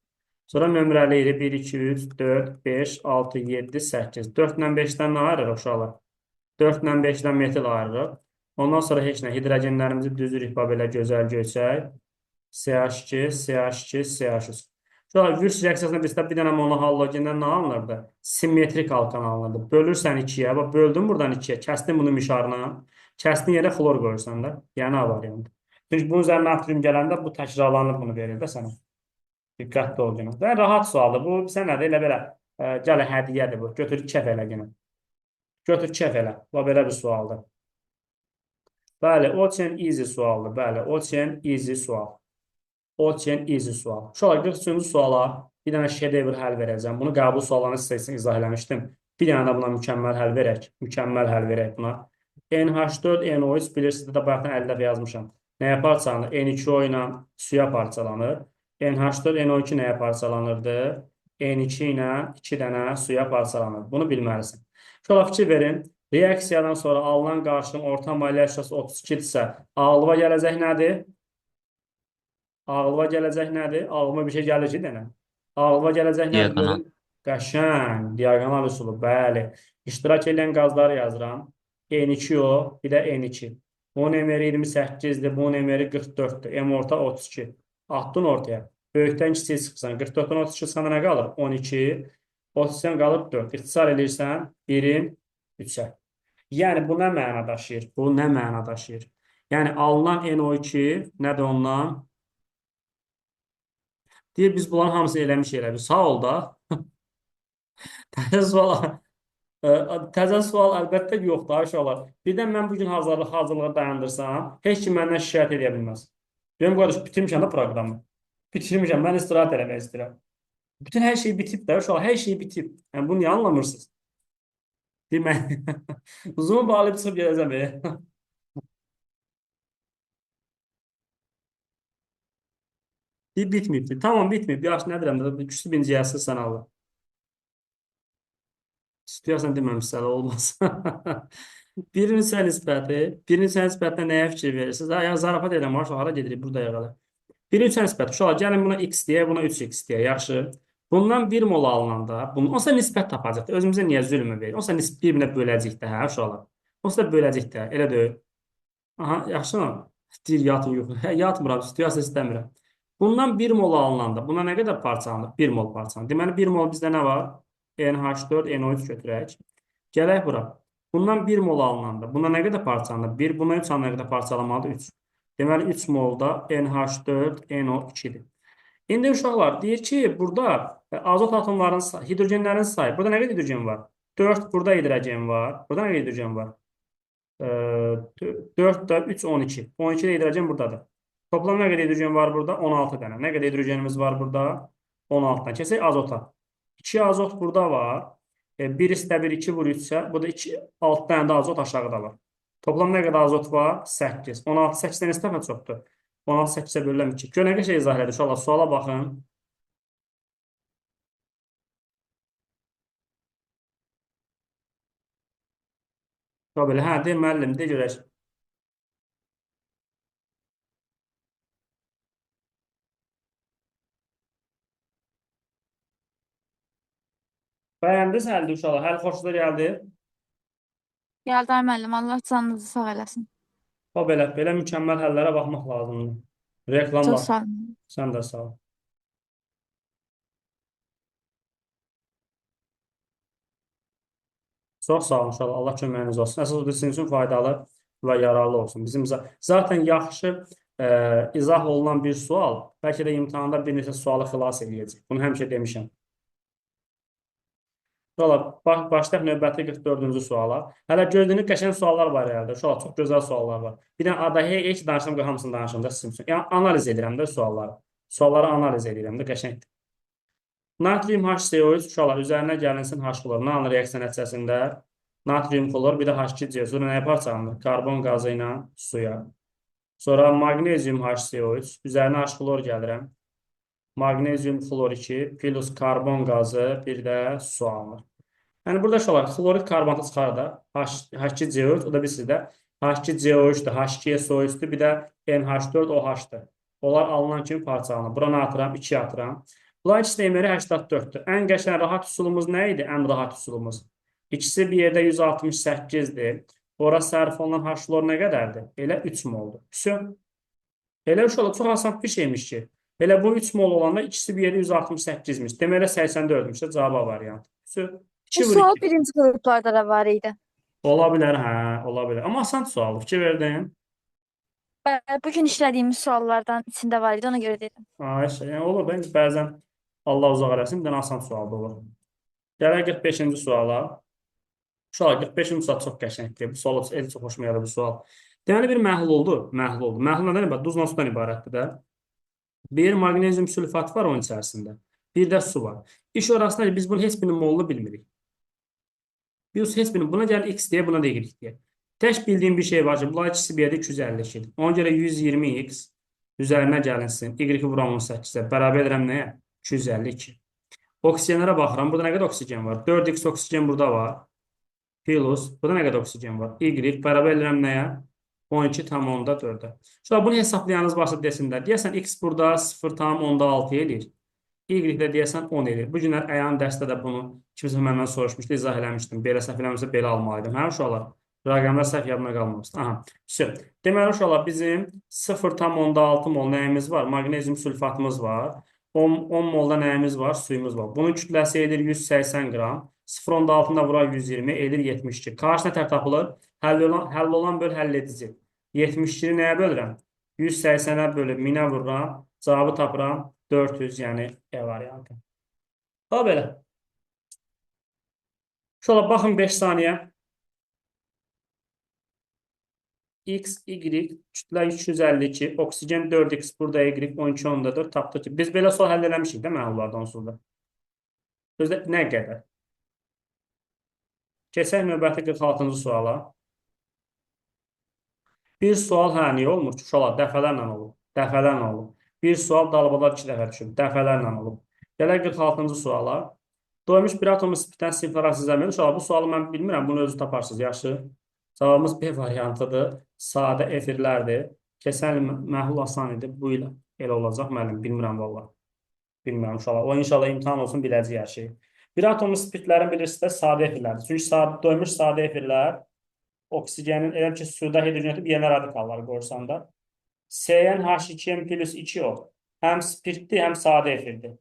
Sonra nömrələyirik. 1, 2, 3, 4, 5, 6, 7, 8. 4 ilə 5-dən nə ayırırıq uşaqlar? 4 ilə 5-dən metil ayırırıq. Ondan sonra heç nə, hidrogenlərimizi düzürük, belə gözəl göçək. CH2, CH2, CH3. Şöyle virüs reaksiyasında bizdə bir dənə monohalogendən nə alınırdı? Simmetrik alkan alınırdı. Bölürsən 2-yə, bax böldün buradan 2-yə, kəsdin bunu mişarına, kəsdin yerə xlor qoyursan da, yəni A variantı. Çünki bunun üzərinə natrium gələndə bu təkrarlanıb bunu verir də sənə. Diqqətli ol günə. Və rahat sualdır. Bu sənədə elə belə, gələ hədiyyədir bu. Götür kəf elə günə. Götür kəf elə. Bu belə bir sualdır. Bəli, очень easy sualdır. Bəli, очень easy sual. Очень easy sual. Uşaqlar 43-cü suala bir dənə şedevr həll verəcəm. Bunu qəbul suallarını sizə izah eləmişdim. Bir dənə də buna mükəmməl həll verək. Mükəmməl həll verək buna. NH4, NO3 bilirsiniz də bayaqdan 50 dəfə yazmışam. Nəyə parçalanır? N2O ilə suya parçalanır. NH4, NO2 nəyə parçalanırdı? N2 ilə 2 dənə suya parçalanır. Bunu bilməlisin. Şöyle fikir verin. Reaksiyadan sonra alınan qarşının orta maliyyə şurası 32-dirsə, ağlığa gələcək nədir? Ağlığa gələcək nədir? Ağlıma bir şey gəlir ki, dənə. Ağlıma gələcək Diagonal. nədir? Qəşəng, diaqonal üsulu, bəli. İştirak edən qazları yazıram. N2O, bir də N2. Bunun emeri 28-dir, bunun emeri 44-dür. M orta 32. Atdın ortaya. Böyükdən kiçiyə çıxsan. 44-dən 32 çıxanda nə qalır? 12. 32-dən qalır 4. İxtisar edirsən 1-in 3-ə. Yəni bu nə məna daşıyır? Bu nə məna daşıyır? Yəni alınan NO2 nədir ondan? Deyir, biz bunların hamısını eləmiş elə. Sağ ol da. Təzə sual, təzə sual əlbəttə ki, yoxdur, uşaqlar. Birdən mən bugün hazırlığı dayandırsam, heç kim məndən şikayət edə bilməz. Benim qardaş, bitirmişəm də proqramı. Bitirmişəm, mən istirahət eləmək istəyirəm. Bütün hər şey bitib də, uşaqlar, hər şey bitib. Yəni, bunu niyə anlamırsınız? Deyir, mən uzumu bağlayıb çıxıb gələcəm. Deyir, bitməyib. Tamam, bitməyib. Yaxşı, nə deyirəm, küçü birinci yazsız sən alır. İstiyorsan deməmişsə olmaz. Birinci sən nisbətdə nəyə fikir verirsiniz? Ya zarafat edən var, hara gedirik, burada yağalı. Birinci sən nisbəti, uşaqlar, gəlin buna x deyə, buna 3x deyə, yaxşı. Bundan 1 mol alınanda, onsa nisbət tapacaq. Özümüzə niyə zülmü verir? Onsa bir-birinə böləcək də, hə, uşaqlar. Onsa da böləcək də, elə deyil. Aha, yaxşı mı? Deyir, yatın, yox. Hə, yatmıram, istiyorsa istəmirəm. Bundan 1 mol alınanda, buna nə qədər parçalanır? 1 mol parçalanır. Deməli, 1 mol bizdə nə var? NH4, NO3 götürək. Gələk bura. Bundan 1 mol alınanda, buna nə qədər parçalanır? 1, buna 3 nə qədər parçalanmalıdır? 3. Deməli, 3 molda NH4, NO2-dir. İndi uşaqlar, deyir ki, burada azot atomlarının sayı, hidrogenlərin sayı. Burada nə qədər hidrogen var? 4, burada hidrogen var. Burada nə qədər hidrogen var? 4 da 3, 12. 12 də hidrogen buradadır. Toplam nə qədər hidrogen var burada? 16 dənə. Nə qədər hidrogenimiz var burada? 16 dənə. Keçək azota. 2 azot burada var. 1 üstə 1, 2 vur 3-sə, burada 6 dənə də azot aşağıda var. Toplam nə qədər azot var? 8. 16, 8-dən neçə dəfə çoxdur? 16, 8-ə bölüləm 2. Gör nə qədər şey izah edir. İnşallah suala baxın. Belə, hə, de müəllim, de görək. Bəyəndiniz həldə uşaqlar. Həll xoşunuza gəldi. Gəldər müəllim, Allah canınızı sağ eləsin. Belə mükəmməl həllərə baxmaq lazımdır. Reklamlar. Çox sağ olun. Sən də sağ ol. Çox sağ olun inşallah. Allah köməyiniz olsun. Əsas odur sizin üçün faydalı və yararlı olsun. Bizim zaten yaxşı izah olunan bir sual bəlkə də imtahanda bir neçə sualı xilas edəcək. Bunu həmişə demişəm. Başlayaq növbəti 44-cü suala. Hələ gördüyünüz qəşəng suallar var herhalde. Uşaqlar, çox gözəl suallar var. Bir dənə adayı heç danışım, hamısını danışım da sizin üçün. Yəni, analiz edirəm də sualları. Sualları analiz edirəm də qəşəngdir. Natrium HCO3 uşaqlar üzərinə gəlinsin H klor. Nə alınır reaksiya nəticəsində? Natrium klor, bir də H2CO. Sonra nəyə parçalanır? Karbon qazı ilə suya. Sonra magnezium HCO3 üzərinə H klor gəlirəm. Magnezium klor 2 plus karbon qazı, bir də su alınır. Yəni burada uşaqlar klorid karbonatı çıxar da H2CO3, o da bir sizdə H2CO3-dür, H2SO3-dür, bir də NH4OH-dır. Onlar alınan kimi parçalanır. Bura nə atıram? 2 atıram. Bunların ikisi emeri 84-dür. Ən qəşəng rahat üsulumuz nə idi? Ən rahat üsulumuz. İkisi bir yerdə 168-dir. Ora sərf olunan H-lor nə qədərdir? Elə 3 moldur. Elə uşaqlar çox asan bir şeymiş ki. Elə bu 3 mol olanda ikisi bir yerdə 168-miş. Deməli 84-miş də cavab variantı. Bu sual birinci qruplarda da var idi. Ola bilər, hə, ola bilər. Amma asan sual, fikir verdin. Bugün işlədiyimiz suallardan içində var idi, ona görə dedim. Yəni olur da, bəzən Allah uzaq eləsin, bir dənə asan sual da olur. Gələk 45-ci suala. Uşaqlar, 45-ci sual çox qəşəngdir. Bu sual el çox xoşuma gəlir bu sual. Deməli bir məhlul oldu. Məhlul nədən ibarət? Duzla sudan ibarətdir də. Bir magnezium sülfat var onun içərisində. Bir də su var. İş orasında biz bunu heç birinin molunu bilmirik. Biz heç birinin, buna gəlir x deyə, buna da y deyə. Tək bildiyim bir şey var ki, bunlar ikisi bir yerdə 252-dir. Ona görə 120x üzərinə gəlinsin. Y-i vuram 18-ə. Bərabər edirəm nəyə? 252. Oksigenlərə baxıram. Burada nə qədər oksigen var? 4x oksigen burada var. Plus, burada nə qədər oksigen var? Y bərabər edirəm nəyə? 12,4-ə. Sonra bunu hesaplayanınız varsa desinlər. Deyəsən, x burada 0,6 eləyir. Y-də deyəsən 10 edir. Bu günlər əyan dərsdə də bunu kimsə məndən soruşmuşdu, izah eləmişdim. Belə səhv eləmirəmsə belə almalıydım. Hə uşaqlar? Rəqəmlər səhv yadına qalmamışdı. Aha. Все. Deməli uşaqlar bizim 0,6 mol nəyimiz var? Maqnezium sülfatımız var. 10 molda nəyimiz var? Suyumuz var. Bunun kütləsi edir 180 qram. 0,6-da vuraq 120 edir 72. Qarşısına tər tapılır. Həll olan böl həll edici. 72-ni nəyə bölürəm? 180-ə bölüb 1000-ə vururam. Cavabı tapıram 400, yəni E variantı. Ha belə. Şöyle baxın 5 saniyə. X, Y, kütlə 352, oksigen 4x, burada Y 12 ondadır. Tapdıq ki, biz belə sual həll eləmişik də məhlullardan sonra. Özdə nə qədər? Keçək növbəti 46-cı suala. Bir sual niyə olmur ki, uşaqlar dəfələrlə olur. Dəfələrlə olur. Bir sual dalbadal 2 dəfə düşür. Dəfələrlə olur. Gələk 46-cı suala. Doymuş bir atomu spirtdən sinflara sizləmir. Uşaqlar bu sualı mən bilmirəm. Bunu özü taparsınız. Yaxşı. Cavabımız B variantıdır. Sadə efirlərdir. Keçən il məhlul asan idi. Bu il elə olacaq müəllim. Bilmirəm valla. Bilmirəm uşaqlar. O inşallah imtahan olsun biləcək hər şey. Bir atomu spirtlərin bilirsiniz də sadə efirlərdir. Çünki doymuş sadə efirlər oksigenin elə ki suda hidrogen atıb yenə radikalları qoyursan da. CnH2n plus 2O həm spirtli, həm sadə efirdir.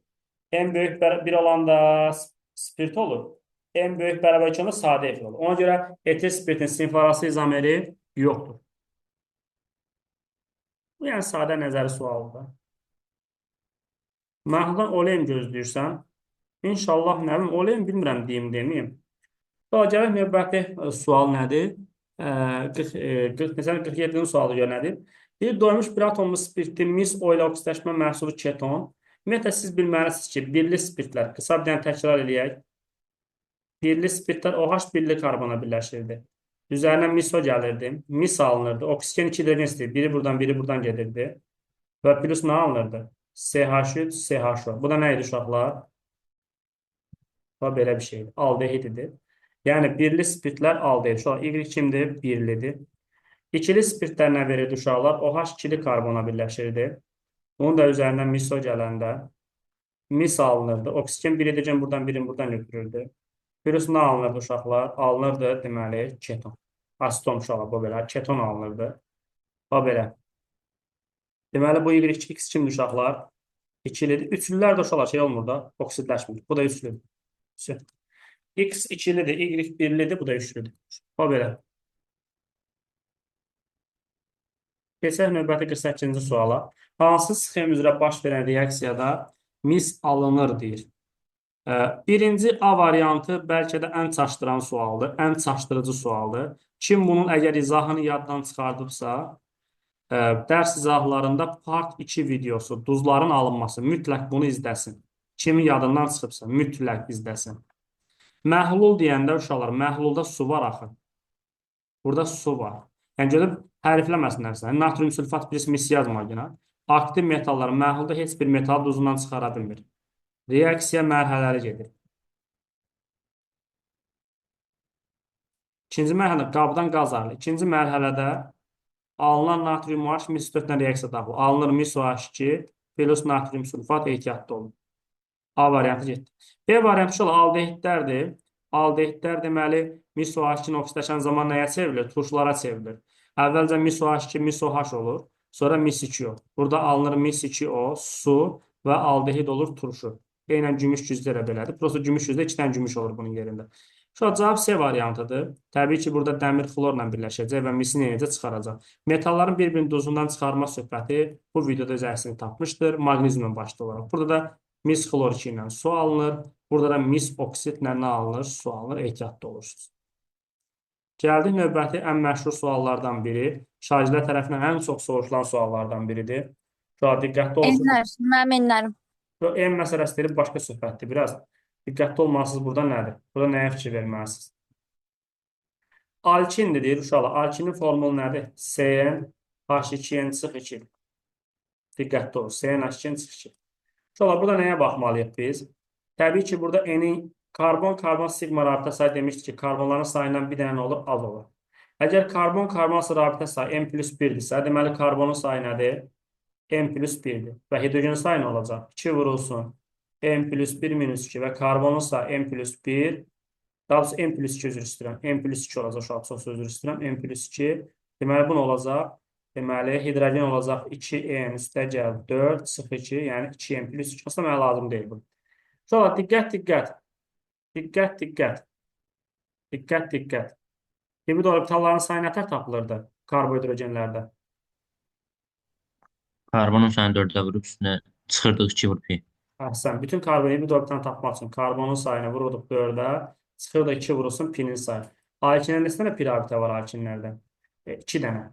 En böyük 1 olanda spirt olur. En böyük bərabər 2 olanda sadə efir olur. Ona görə etil spirtin sinfarası izomeri yoxdur. Bu yəni sadə nəzəri sualdır. Məhluldan oleum gözləyirsən. İnşallah nə bilim, oleum bilmirəm deyim, deməyim. Sonra gələk növbəti sual nədir? 47-ci sualı görə nədir? Bir doymuş bir atomlu spirtin mis O ilə oksidləşmə məhsulu keton. Ümumiyyətlə siz bilməlisiniz ki, birli spirtlər, qısa bir dənə təkrar eləyək. Birli spirtlər OH birli karbona birləşirdi. Üzərinə miso gəlirdi. Mis alınırdı. Oksigen 2 hidrogen istəyir. Biri buradan, biri buradan gedirdi. Və plus nə alınırdı? CH3, CHO. Bu da nə idi uşaqlar? Belə bir şeydir. Aldehid idi. Yəni birli spirtlər aldehid. Uşaqlar, Y kimdir? Birlidir. İkili spirtlər nə verirdi uşaqlar? OH ikili karbona birləşirdi. Onun da üzərindən miso gələndə mis alınırdı. Oksigen bir hidrogen buradan, birini buradan götürürdü. Plus nə alınırdı uşaqlar? Alınırdı deməli keton. Aseton uşaqlar bu belə. Keton alınırdı. Bu belə. Deməli bu Y2X kimdir uşaqlar? İkilidir. Üçlülər də uşaqlar şey olmur da, oksidləşmir. Bu da üçlüdür. X ikilidir, Y birlidir, bu da üçlüdür. Bu belə. Keçək növbəti 48-ci suala. Hansı sxem üzrə baş verən reaksiyada mis alınır deyir. Birinci A variantı bəlkə də ən çaşdıran sualdır, ən çaşdırıcı sualdır. Kim bunun əgər izahını yaddan çıxardıbsa, dərs izahlarında part 2 videosu, duzların alınması, mütləq bunu izləsin. Kimin yadından çıxıbsa, mütləq izləsin. Məhlul deyəndə uşaqlar, məhlulda su var axı. Burada su var. Yəni görüb hərfləməsinlər. Natrium sülfat plus mis yazma yenə. Aktiv metallar məhlulda heç bir metal duzundan çıxara bilmir. Reaksiya mərhələləri gedir. İkinci mərhələ qabdan qaz ayrılır. İkinci mərhələdə alınan natrium OH mis 4-lə reaksiya daxil. Alınır mis OH2 plus natrium sülfat ehtiyatda olur. A variantı getdi. B variantı aldehidlərdir. Aldehidlər deməli mis OH2-nin oksidləşən zaman nəyə çevrilir? Turşulara çevrilir. Əvvəlcə mis OH2, mis OH olur. Sonra mis 2O. Burada alınır mis 2O, su və aldehid olur turşu. Eynən gümüş gücdə də belədir. Prosta gümüş gücdə 2 dənə gümüş olur bunun yerində. Şu cavab C variantıdır. Təbii ki, burada dəmir xlorla birləşəcək və misi necə çıxaracaq. Metalların bir-birinin duzundan çıxarma söhbəti bu videoda öz əksini tapmışdır. Maqneziumla başda olaraq. Burada da mis xlor 2 ilə su alınır. Burada da mis oksidlə nə alınır? Su alınır. Ehtiyatda olursunuz. Gəldik növbəti ən məşhur suallardan biri. Şagirdlər tərəfindən ən çox soruşulan suallardan biridir. Şu an diqqətli olsun. Enlər, mənim enlərim. En məsələsidir, başqa söhbətdir. Biraz diqqətli olmalısınız burada nədir? Burada nəyə fikir verməlisiniz? Alkindir deyir uşaqlar. Alkinin formulu nədir? CnH2n-2. Diqqətli olun. CnH2n-2. Uşaqlar burada nəyə baxmalıyıq biz? Təbii ki, burada N-in karbon sigma rabitə sayı demişdik ki, karbonların sayından bir dənə olur? Az olur. Əgər karbon rabitə sayı N plus 1-dirsə, deməli karbonun sayı nədir? N plus 1-dir. Və hidrogen sayı nə olacaq? 2 vurulsun N plus 1 minus 2 və karbonunsa N plus 1, daha doğrusu N plus 2 üzr istəyirəm. N plus 2 olacaq, uşaq çox üzr istəyirəm. N plus 2. Deməli, bu nə olacaq? Deməli, hidrogen olacaq 2N üstəgəl 4, sıx 2, yəni 2N plus 2. Aslında mənə lazım deyil bu. Sonra diqqət, diqqət. Diqqət, diqqət. Diqqət, diqqət. Hibrid orbitalların sayı nətər tapılırdı karbohidrogenlərdə? Karbonun sayını 4'e vurup üstüne çıxırdıq 2 vur pi. Əhsən. Bütün karbonhidrat orbitalını tapmaq üçün karbonun sayını vurduq 4'ə, çıxırdı 2 vurulsun pinin sayı. Alkinlərin neçə dənə pir orbitali var alkinlərdə? 2 dənə.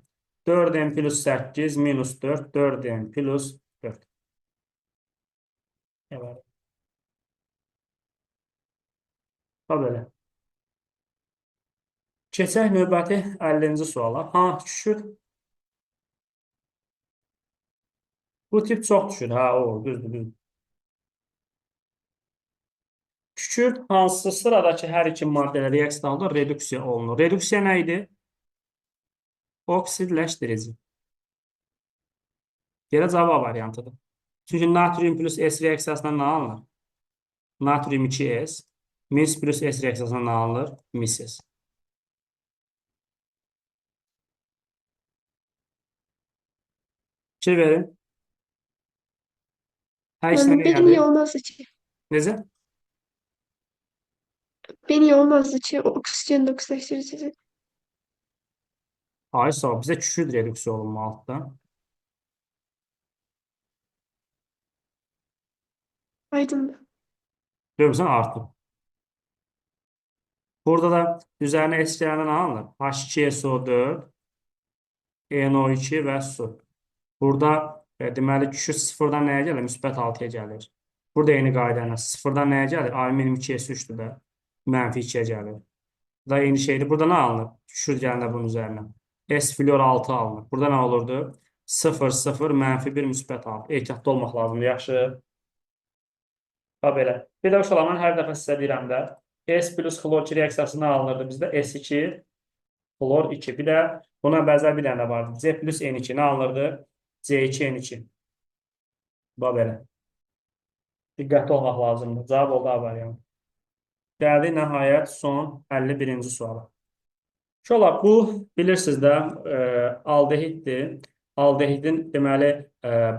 4n plus 8 minus 4, 4n plus 4. Evet. Ha belə. Keçək növbəti 50-ci suala. Ha, düşür. Bu tip çox düşür. Ha, o, düzdür, düzdür. Kükürt hansı sıradakı hər iki maddələ reaksiya halında reduksiya olunur? Reduksiya nə idi? Oksidləşdirici. Yerə cavab variantıdır. Çünki natrium plus S reaksiyasına nə alınır? Natrium 2S. Mis plus S reaksiyasına nə alınır? Mis-S. Fikir verin. Hər ikisi Yani nə beni gəldi? olmazdı ki. Necə? Beni olmazdı ki oksijen oksidleştirici. Ay sağ ol. Bizə kükürt reduksiya olunmalıdır. Aydın. Görürsən artıb. Burada da üzərinə S gələndə nə alınır? H2SO4, NO2 və su. Burada deməli kükürt sıfırdan nəyə gəlir? Müsbət 6-ya gəlir. Burada eyni qayda ilə sıfırdan nəyə gəlir? Alüminium 2S3-dür də. Mənfi 2-yə gəlir. Da eyni şeydir. Burada nə alınır? Kükürt gələndə bunun üzərinə. S fluor 6 alınır. Burada nə olurdu? 0, 0, mənfi 1, müsbət 6. Ehtiyatlı olmaq lazımdır. Yaxşı. Ha belə. Bir də uşaqlar, mən hər dəfə sizə deyirəm də S plus xlor 2 reaksiyası nə alınırdı bizdə? S2, xlor 2. Bir də buna bənzər bir dənə vardı. C plus N2 nə alınırdı? C2, N2. Ha belə. Diqqətli olmaq lazımdır. Cavab oldu A variantı. Gəldik nəhayət son 51-ci suala. Uşaqlar, bu bilirsiniz də aldehiddir. Aldehidin deməli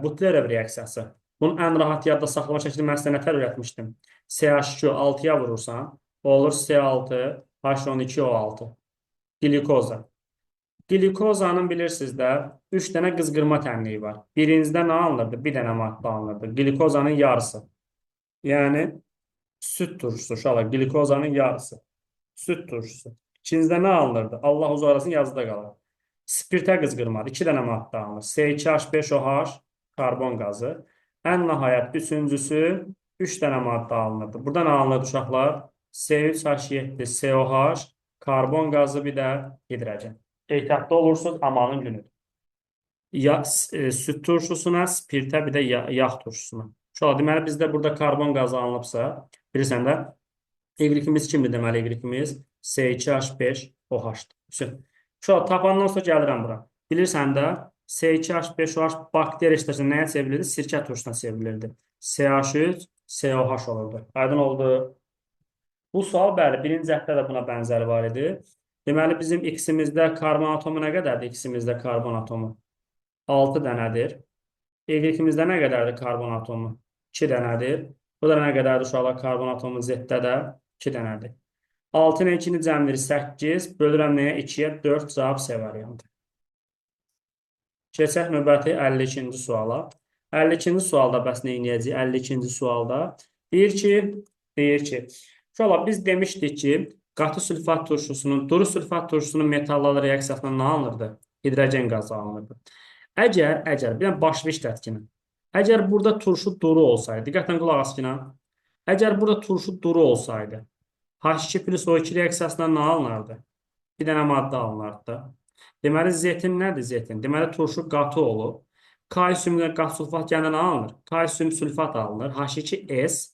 Butlerov reaksiyası. Bunun ən rahat yadda saxlama şəkli mən sizə nətər öyrətmişdim? CH2 6-ya vurursan, olur C6, H12O6. Glikoza. Glikozanın bilirsiniz də 3 dənə qızqırma tənliyi var. Birincidə nə alınırdı? Bir dənə maddə alınırdı. Glikozanın yarısı. Yəni süd turşusu uşaqlar. Glikozanın yarısı. Süd turşusu. İkincidə nə alınırdı? Allah uzaq arasın yazıda qalır. Spirtə qızqırmadır. 2 dənə maddə alınır. C2H5OH karbon qazı. Ən nəhayət üçüncüsü 3 dənə maddə alınırdı. Burada nə alınırdı uşaqlar? C3H7 COH karbon qazı bir də hidrogen. Ehtiyatlı olursunuz, amanın günüdür. Süd turşusuna, spirtə bir də yağ turşusuna. Uşaqlar, deməli bizdə burada karbon qazı alınıbsa, bilirsən də Y-imiz kimdir deməli Y-imiz? C2H5OH-dır. Uşaqlar, tapandan sonra gəlirəm bura. Bilirsən də C2H5OH bakteri işləşən nəyə çevrilirdi? Sirkə turşusuna çevrilirdi. CH3, COH olurdu. Aydın oldu. Bu sual, bəli, birinci cəhddə də buna bənzəri var idi. Deməli, bizim X-imizdə karbon atomu nə qədərdir? X-imizdə karbon atomu 6 dənədir. Y-imizdə nə qədərdir karbon atomu? 2 dənədir. Bu da nə qədərdir uşaqlar? Karbon atomu Z-də də 2 dənədir. 6 ilə 2-ni cəmdir 8. Bölürəm nəyə? 2-yə 4 cavab C variantı. Keçək növbəti 52-ci suala. 52-ci sualda bəs nə edəcəyik? 52-ci sualda deyir ki, uşaqlar biz demişdik ki, qatı sülfat turşusunun, duru sülfat turşusunun metallarla reaksiyasına nə alınırdı? Hidrogen qazı alınırdı. Əgər, bir dənə başlı işlətkinə, əgər burada turşu duru olsaydı, diqqətlə qulaq askinə, əgər burada turşu duru olsaydı, H2 plus O2 reaksiyasına nə alınardı? Bir dənə maddə alınardı. Deməli, zetin nədir zetin? Deməli, turşu qatı olub. Kalsiumla qat sulfat gəndə nə alınır? Kalsium sülfat alınır. H2S.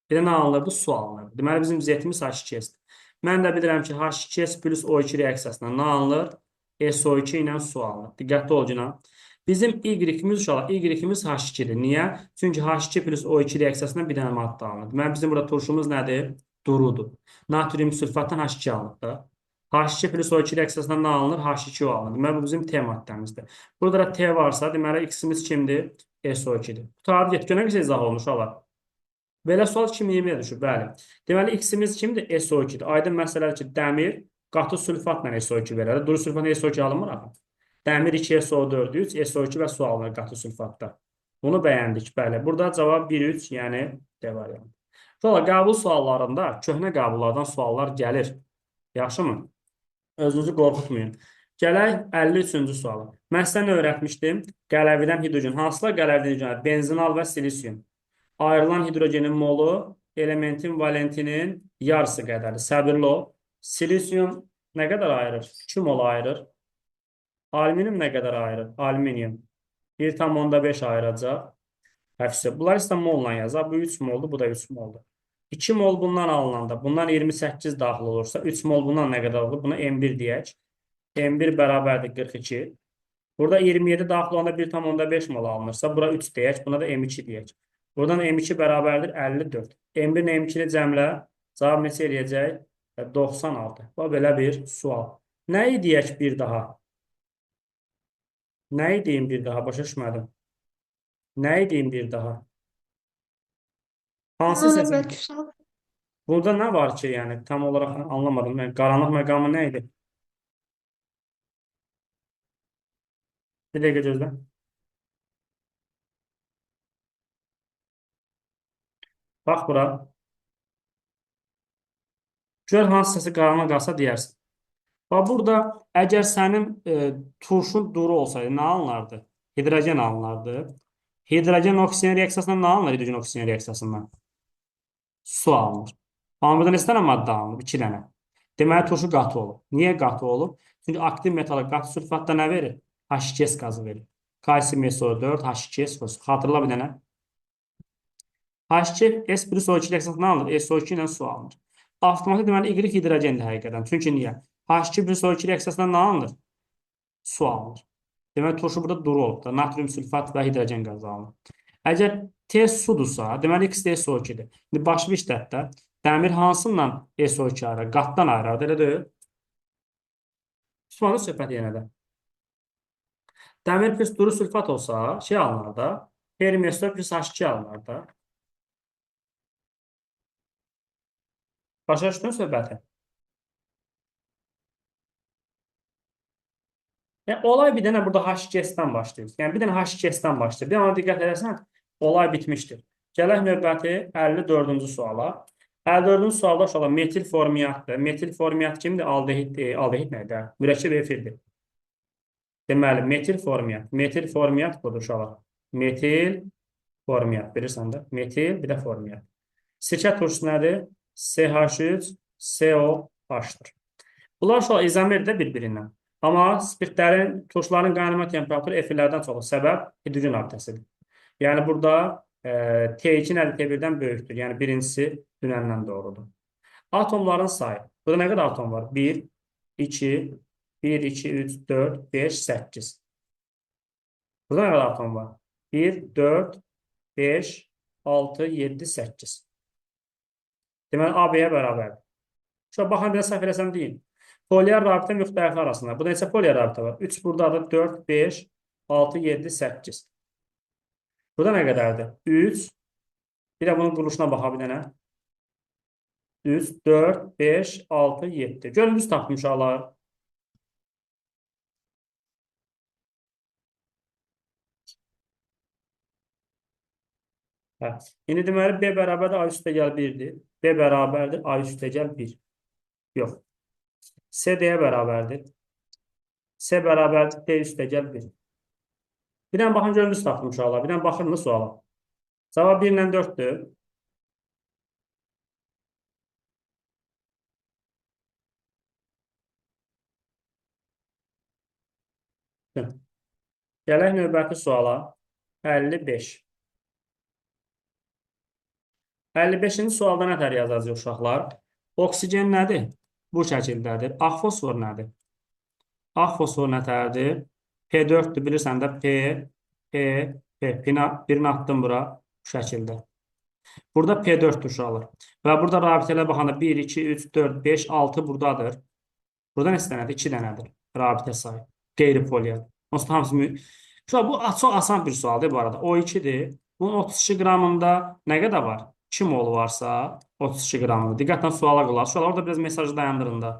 Bir də nə alınır? Bu su alınır. Deməli, bizim zetimiz H2S-dir. Mən də bilirəm ki, H2S plus O2 reaksiyasına nə alınır? SO2 ilə su alınır. Diqqətli ol günə. Bizim Y-imiz uşaqlar, Y-imiz H2-dir. Niyə? Çünki H2 plus O2 reaksiyasından bir dənə maddə alınır. Deməli, bizim burada turşumuz nədir? Durudur. Natrium sülfatdan H2 alınır da. H2 plus O2 reaksiyasından nə alınır? H2O alınır. Deməli, bu bizim T maddəmizdir. Burada da T varsa, deməli, X-imiz kimdir? SO2-dir. Qutarı get, görək izah olmuş olar. Belə sual 2020-də düşür, bəli. Deməli, X-imiz kimdir? SO2-dir. Aydın məsələdir ki, dəmir qatı sülfatla SO2 verər. Duru sülfatla SO2 alınmır axı. Dəmir 2SO4, 3, SO2 və su alınır qatı sülfatda. Bunu bəyəndik, bəli. Burada cavab 1-3, yəni D variantı. Sonra qəbul suallarında köhnə qəbullardan suallar gəlir. Yaxşımı? Özünüzü qorxutmayın. Gələk 53-cü suala. Mən sizə nə öyrətmişdim? Qələvidən hidrogen. Hansılar qələvidən hidrogen? Benzinal və silisium. Ayrılan hidrogenin molu elementin valentinin yarısı qədərdir. Səbirli ol. Silisium nə qədər ayırır? 2 mol ayırır. Alüminium nə qədər ayırır? Alüminium 1,5 ayıracaq. Həfsə. Bunlar isə molla yazar. Bu 3 moldur, bu da 3 moldur. 2 mol bundan alınanda, bundan 28 daxil olursa, 3 mol bundan nə qədər olur? Buna M1 deyək. M1 bərabərdir 42. Burada 27 daxil olanda 1,5 mol alınırsa, bura 3 deyək, buna da M2 deyək. Buradan M2 bərabərdir 54. M1 ilə M2-ni cəmlə, cavab neçə eləyəcək? 96. Bu belə bir sual. Nəyi deyək bir daha? Nəyi deyim bir daha? Başa düşmədim. Nəyi deyim bir daha? Hansı Ana səsin? bəlkə sual. Burada nə var ki, yəni tam olaraq anlamadım. Yəni, qaranlıq məqamı nə idi? Bir dəqiqə gözlə. Bax bura. Gör hansı səsi qaranlıq qalsa deyərsin. Bax burada əgər sənin turşun duru olsaydı nə alınardı? Hidrogen alınardı. Hidrogen oksigen reaksiyasından nə alınır? Hidrogen oksigen reaksiyasından su alınır. Amma burada neçə dənə maddə alınır? 2 dənə. Deməli turşu qatı olur. Niyə qatı olur? Çünki aktiv metala qatı sülfatda nə verir? H2S qazı verir. Kalsium SO4, H2S fosfor. Xatırla bir dənə. H2S plus O2 reaksiyasından nə alınır? SO2 ilə su alınır. Avtomatik deməli Y hidrogendir həqiqətən. Çünki niyə? H2 plus O2 reaksiyasından nə alınır? Su alınır. Deməli turşu burada duru olub da. Natrium sülfat və hidrogen qazı alınır. Əgər T sudursa, deməli X də SO2-dir. İndi başlı işlətdə dəmir hansından SO2 ayırır? Qatdan ayırır, elə deyil. Sonra söhbət yenə də. Dəmir plus duru sülfat olsa, şey alınır da. Permestor plus H2 alınır da. Başa düşdün söhbəti? Yəni, olay bir dənə burada H2S-dən başlayır. Yəni, bir dənə H2S-dən başlayır. Bir ana diqqət edərsən, olay bitmişdir. Gələk növbəti 54-cü suala. 54-cü sualda uşaqlar metil formiyyatdır. Metil formiyyat kimdir? Aldehid nədir? Mürəkkəb efirdir. Deməli, metil formiyyat. Metil formiyyat budur uşaqlar. Metil formiyyat. Bilirsən də? Metil, bir də formiyyat. Sirkə turşusu nədir? CH3, COH-dır. Bunlar uşaqlar izomerdir də bir-birindən. Amma spirtlərin, turşuların qaynama temperaturu efirlərdən çoxdur. Səbəb hidrogen abidəsidir. Yəni, burada T2 nədir? T1-dən böyükdür. Yəni, birincisi dünəndən doğrudur. Atomların sayı. Burada nə qədər atom var? 1, 2, 1, 2, 3, 4, 5, 8. Burada nə qədər atom var? 1, 4, 5, 6, 7, 8. Deməli, AB-yə bərabərdir. Şöyle baxın, bir də səhv eləsəm deyin. Polyar rabitə müxtəliflər arasında. Burada neçə polyar rabitə var? 3 buradadır, 4, 5, 6, 7, 8. Burada nə qədərdir? 3. Bir də bunun quruluşuna baxa bir dənə. 3, 4, 5, 6, 7. Görün, düz tapmışlar. Hə. İndi deməli, B bərabərdir, A üstəgəl 1-dir. B bərabərdir, A üstəgəl 1. Yox. C D-yə bərabərdir. C bərabərdir, D üstəgəl 1. Bir dənə baxın, görün, düz tapmışlar. Bir dənə baxın, nasıl suala. Cavab 1 ilə 4-dür. Gələk növbəti suala. 55. 55-ci sualda nətər yazacaq uşaqlar? Oksigen nədir? Bu şəkildədir. Ağ fosfor nədir? Ağ fosfor nətərdir? P4'dür, bilirsən də P, P, P. Birini attım bura bu şəkildə. Burada P4 uşaqlar. Və burada rabitələ baxanda 1, 2, 3, 4, 5, 6 buradadır. Burada neçə dənədir? 2 dənədir. Rabitə sayı. Qeyri-polial. Onsuz da hamısı Uşaqlar, bu çox asan bir sualdır bu arada. O 2'dir. Bunun 32 qramında nə qədər var? 2 mol varsa 32 qramında. Diqqətlə suala qulaq. Uşaqlar, orada biraz mesajı dayandırın da.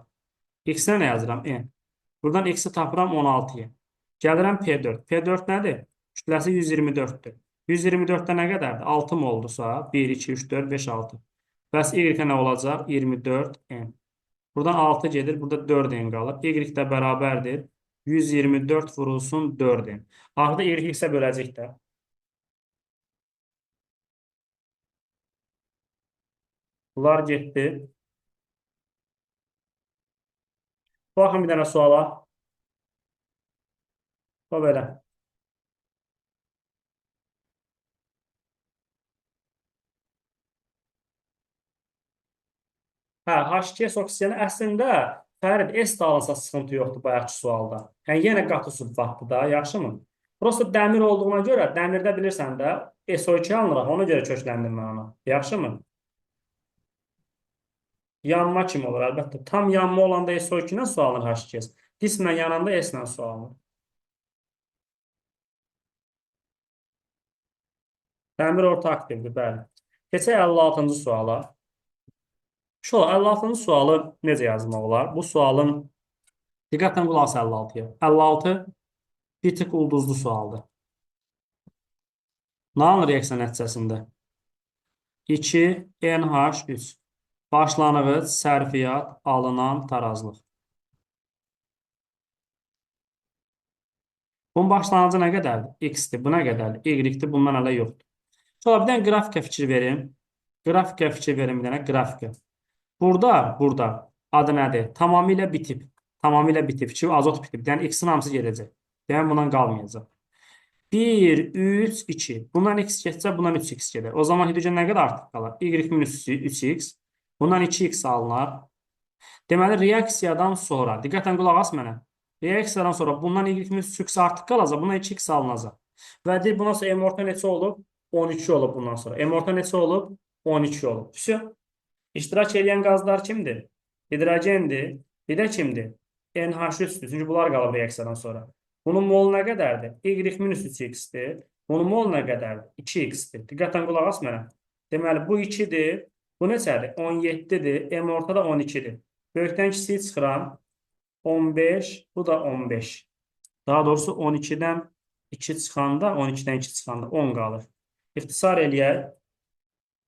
X-ə nə yazıram? N. Buradan X-i tapıram 16'ya. Gəlirəm P4. P4 nədir? Kütləsi 124'dür. 124'də nə qədərdir? 6 mol oldusa 1, 2, 3, 4, 5, 6. Bəs Y-ə nə olacaq? 24N. Buradan 6 gedir. Burada 4N qalır. Y də bərabərdir. 124 vurulsun 4N. Axırda Y X-ə böləcək də. Bunlar getdi. Baxın bir dənə suala. O belə. Hə, H2S oksijeni əslində Fərid S də alınsa sıxıntı yoxdur bayaqki sualda. Yəni yenə qatı sulfatdır da, yaxşımı? Prosta dəmir olduğuna görə, dəmirdə bilirsən də SO2 alınıraq, ona görə kökləndim mən ona. Yaxşımı? Yanma kimi olur, əlbəttə. Tam yanma olanda SO2 ilə su alınır H2S. Qismən yananda S ilə su alınır. Dəmir orta aktivdir, bəli. Keçək 56-cı suala. Şu 56-cı sualı necə yazmaq olar? Bu sualın diqqətlə qulaq as 56-ya. 56 bir tık ulduzlu sualdır. Nə alınır reaksiya nəticəsində? 2NH3. Başlanğıc, sərfiyyat, alınan tarazlıq. Bunun başlanğıcı nə qədərdir? X-dir. Bu nə qədərdir? Y-dir. Bundan hələ yoxdur. Sonra bir dənə qrafikə fikir verin. Qrafikə fikir verin bir dənə qrafikə. Burada adı nədir? Tamamilə bitib. Tamamilə bitib. Ki, azot bitib. Yəni X-in hamısı gedəcək. Yəni bundan qalmayacaq. 1, 3, 2. Bundan X getsə, bundan 3X gedir. O zaman hidrogen nə qədər artıq qalır? Y minus 3X. Bundan 2X alınır. Deməli, reaksiyadan sonra, diqqətlə qulaq as mənə. Reaksiyadan sonra bundan Y minus 3X artıq qalacaq. Bundan 2X alınacaq. Və deyir, bundan sonra M orta neçə olub? 12 olub bundan sonra. M orta neçə olub? 12 olub. Füsü. İştirak edən qazlar kimdir? Hidrogendir. Bir də kimdir? NH3'dür. Çünki bunlar qalıb reaksiyadan sonra. Bunun mol nə qədərdir? Y minus 3X-dir. Bunun mol nə qədərdir? 2X-dir. Diqqətlə qulaq as mənə. Deməli, bu 2-dir. Bu neçədir? 17-dir. M ortada 12-dir. Böyükdən kiçiyi çıxıram. 15. Bu da 15. Daha doğrusu 12-dən 2 çıxanda, 12-dən 2 çıxanda 10 qalır. İxtisar eləyək.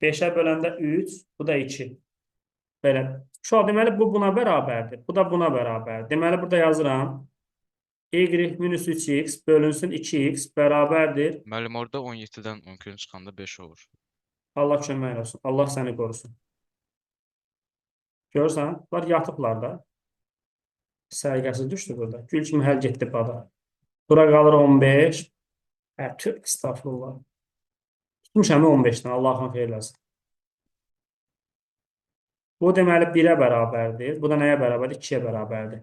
5-ə böləndə 3. Bu da 2. Belə. Şu an deməli, bu buna bərabərdir. Bu da buna bərabərdir. Deməli, burada yazıram. Y minus 3X bölünsün 2X bərabərdir. Müəllim, orada 17-dən 12 çıxanda 5 olur. Allah kömək olsun. Allah səni qorusun. Görürsən, bunlar yatıblar da. Sərgəsiz düşdü burada. Gül kimi həll getdi bada. Bura qalır 15. Tüh, estağfurullah. Tutmuşam 15-dən. Allah'ın xeyirləsin. Bu deməli 1-ə bərabərdir. Bu da nəyə bərabərdir? 2-yə bərabərdir.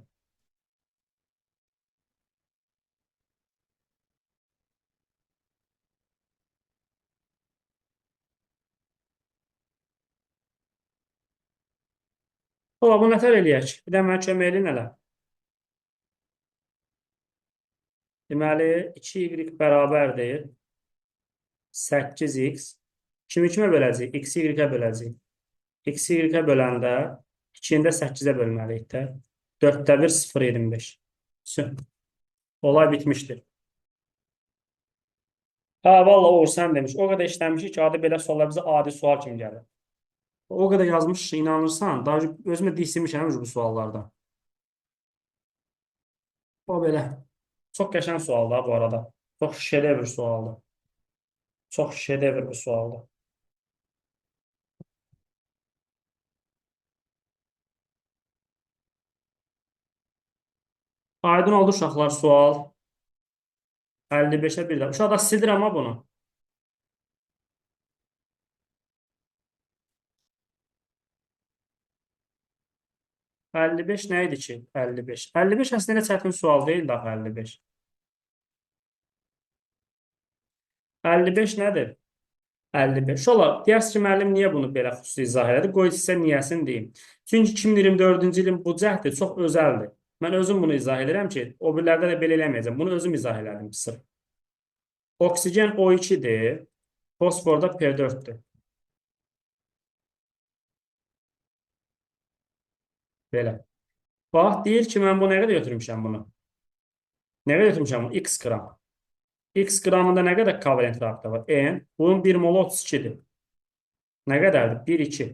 Ola, bu nətər eləyək? Bir də mənə kömək eləyin elə. Deməli, 2y bərabərdir. 8x. Kimi kimə böləcək? X-y-ə böləcək. X-y-ə böləndə 2-ni də 8-ə bölməliyik də. 4-də 1, 0,25. Olay bitmişdir. Ha, valla Uğur sən demiş. O qədər işləmişik ki, adı belə suallar bizə adi sual kimi gəlir. O qədər yazmış ki, inanırsan. Daha özümə diksinmişəm bu suallardan. O belə. Çox qəşəng suallar bu arada. Çox şedevr sualdır. Çox şedevr bir sualdır. Aydın oldu uşaqlar sual. 55'ə 1 də. Uşaqlar sildirəm ha bunu. 55 nə idi ki? 55. 55 əslində çətin sual deyil daha 55. 55 nədir? 55. Ola, deyərsiniz ki, müəllim niyə bunu belə xüsusi izah elədi? Qoy sizə niyəsini deyim. Çünki 2024-cü ilin bu cəhdi çox özəldir. Mən özüm bunu izah edirəm ki, o birlərdə də belə eləməyəcəm. Bunu özüm izah elədim sırf. Oksigen O2-dir, fosfor da P4-dür. Belə. Bax, deyir ki, mən bu nə qədər götürmüşəm bunu? Nə qədər götürmüşəm bunu? X qram. X qramında nə qədər kovalent reaktör var? N. Bunun 1 molu 32-dir. Nə qədərdir? 1, 2.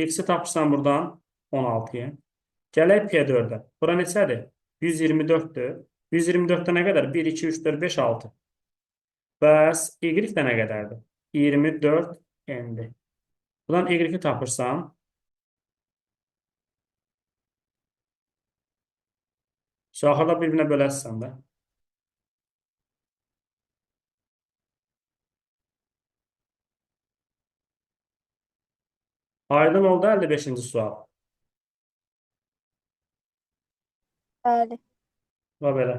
X-i tapırsan buradan 16-ya. Gələk P4-ə. Bura neçədir? 124-dür. 124-də nə qədər? 1, 2, 3, 4, 5, 6. Bəs Y-də nə qədərdir? 24 N-dir. Buradan Y-i tapırsan. Axırda bir-birinə böləsən də. Aydın oldu 55-ci sual. Bəli. Və belə.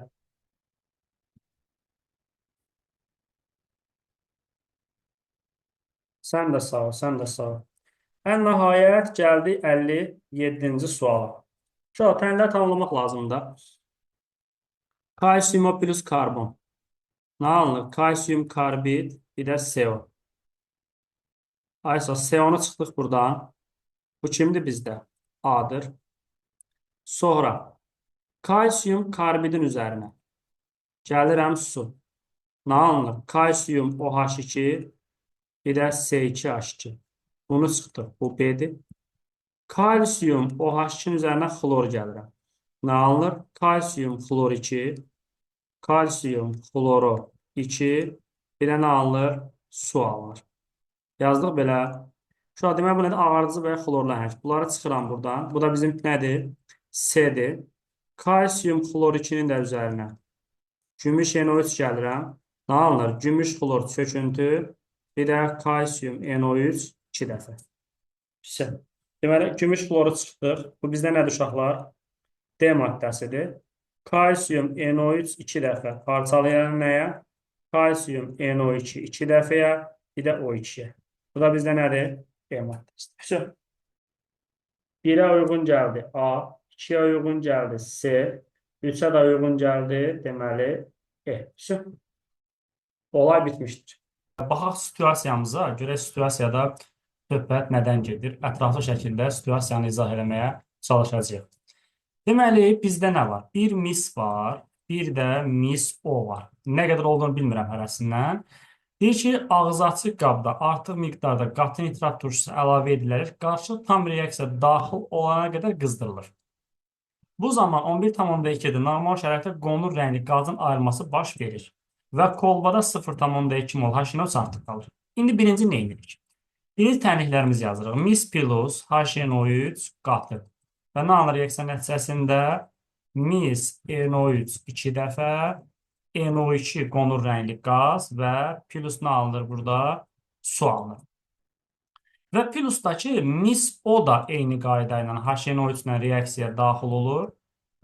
Sən də sağ ol, sən də sağ ol. Ən nəhayət gəldi 57-ci suala. Uşaq, tənlər tanımlamaq lazımdır. Kalsiyum plus karbon. Nə alınır? Kalsiyum karbid, bir də CO. Aysa, CO-nu çıxdıq buradan. Bu kimdir bizdə? A-dır. Sonra, kalsiyum karbidin üzərinə. Gəlirəm su. Nə alınır? Kalsiyum OH2, bir də C2H2. Bunu çıxdıq. Bu B-dir. Kalsiyum OH2-nin üzərinə xlor gəlirəm. Nə alınır? Kalsiyum xlor 2, kalsiyum xloro 2, bir də nə alınır? Su alınır. Yazdıq belə. Şu an demək bu nədir? Ağardıcı və ya xlorla hərf. Bunları çıxıram buradan. Bu da bizim nədir? C-dir. Kalsiyum xlor 2-nin də üzərinə. Gümüş NO3 gəlirəm. Nə alınır? Gümüş xlor çöküntü, bir də kalsiyum NO3 2 dəfə. Deməli, gümüş xloru çıxdıq. Bu bizdə nədir uşaqlar? D maddəsidir. Kalsiyum NO3 2 dəfə. Parçalayan nəyə? Kalsiyum NO2 2 dəfəyə, bir də O2-yə. Bu da bizdə nədir? D maddəsidir. 1-ə uyğun gəldi A, 2-yə uyğun gəldi C, 3-ə də uyğun gəldi, deməli E. Olay bitmişdir. Baxaq situasiyamıza, görək situasiyada söhbət nədən gedir? Ətraflı şəkildə situasiyanı izah eləməyə çalışacağıq. Deməli, bizdə nə var? Bir mis var, bir də mis O var. Nə qədər olduğunu bilmirəm hərəsindən. Deyir ki, ağzı açıq qabda artıq miqdarda qatı nitrat turşusu əlavə edilərək qarşı tam reaksiya daxil olana qədər qızdırılır. Bu zaman 11,2-də normal şəraitdə qonur rəngli qazın ayrılması baş verir və kolbada 0,2 mol H2O artıq qalır. İndi birinci nə edirik? Birinci tənliklərimizi yazırıq. Mis plus HNO3 qatı. Və nə alır reaksiya nəticəsində? Mis NO3 2 dəfə, NO2 qonur rəngli qaz və plus nə alınır burada? Su alınır. Və plusdakı mis O da eyni qayda ilə HNO3 ilə reaksiyaya daxil olur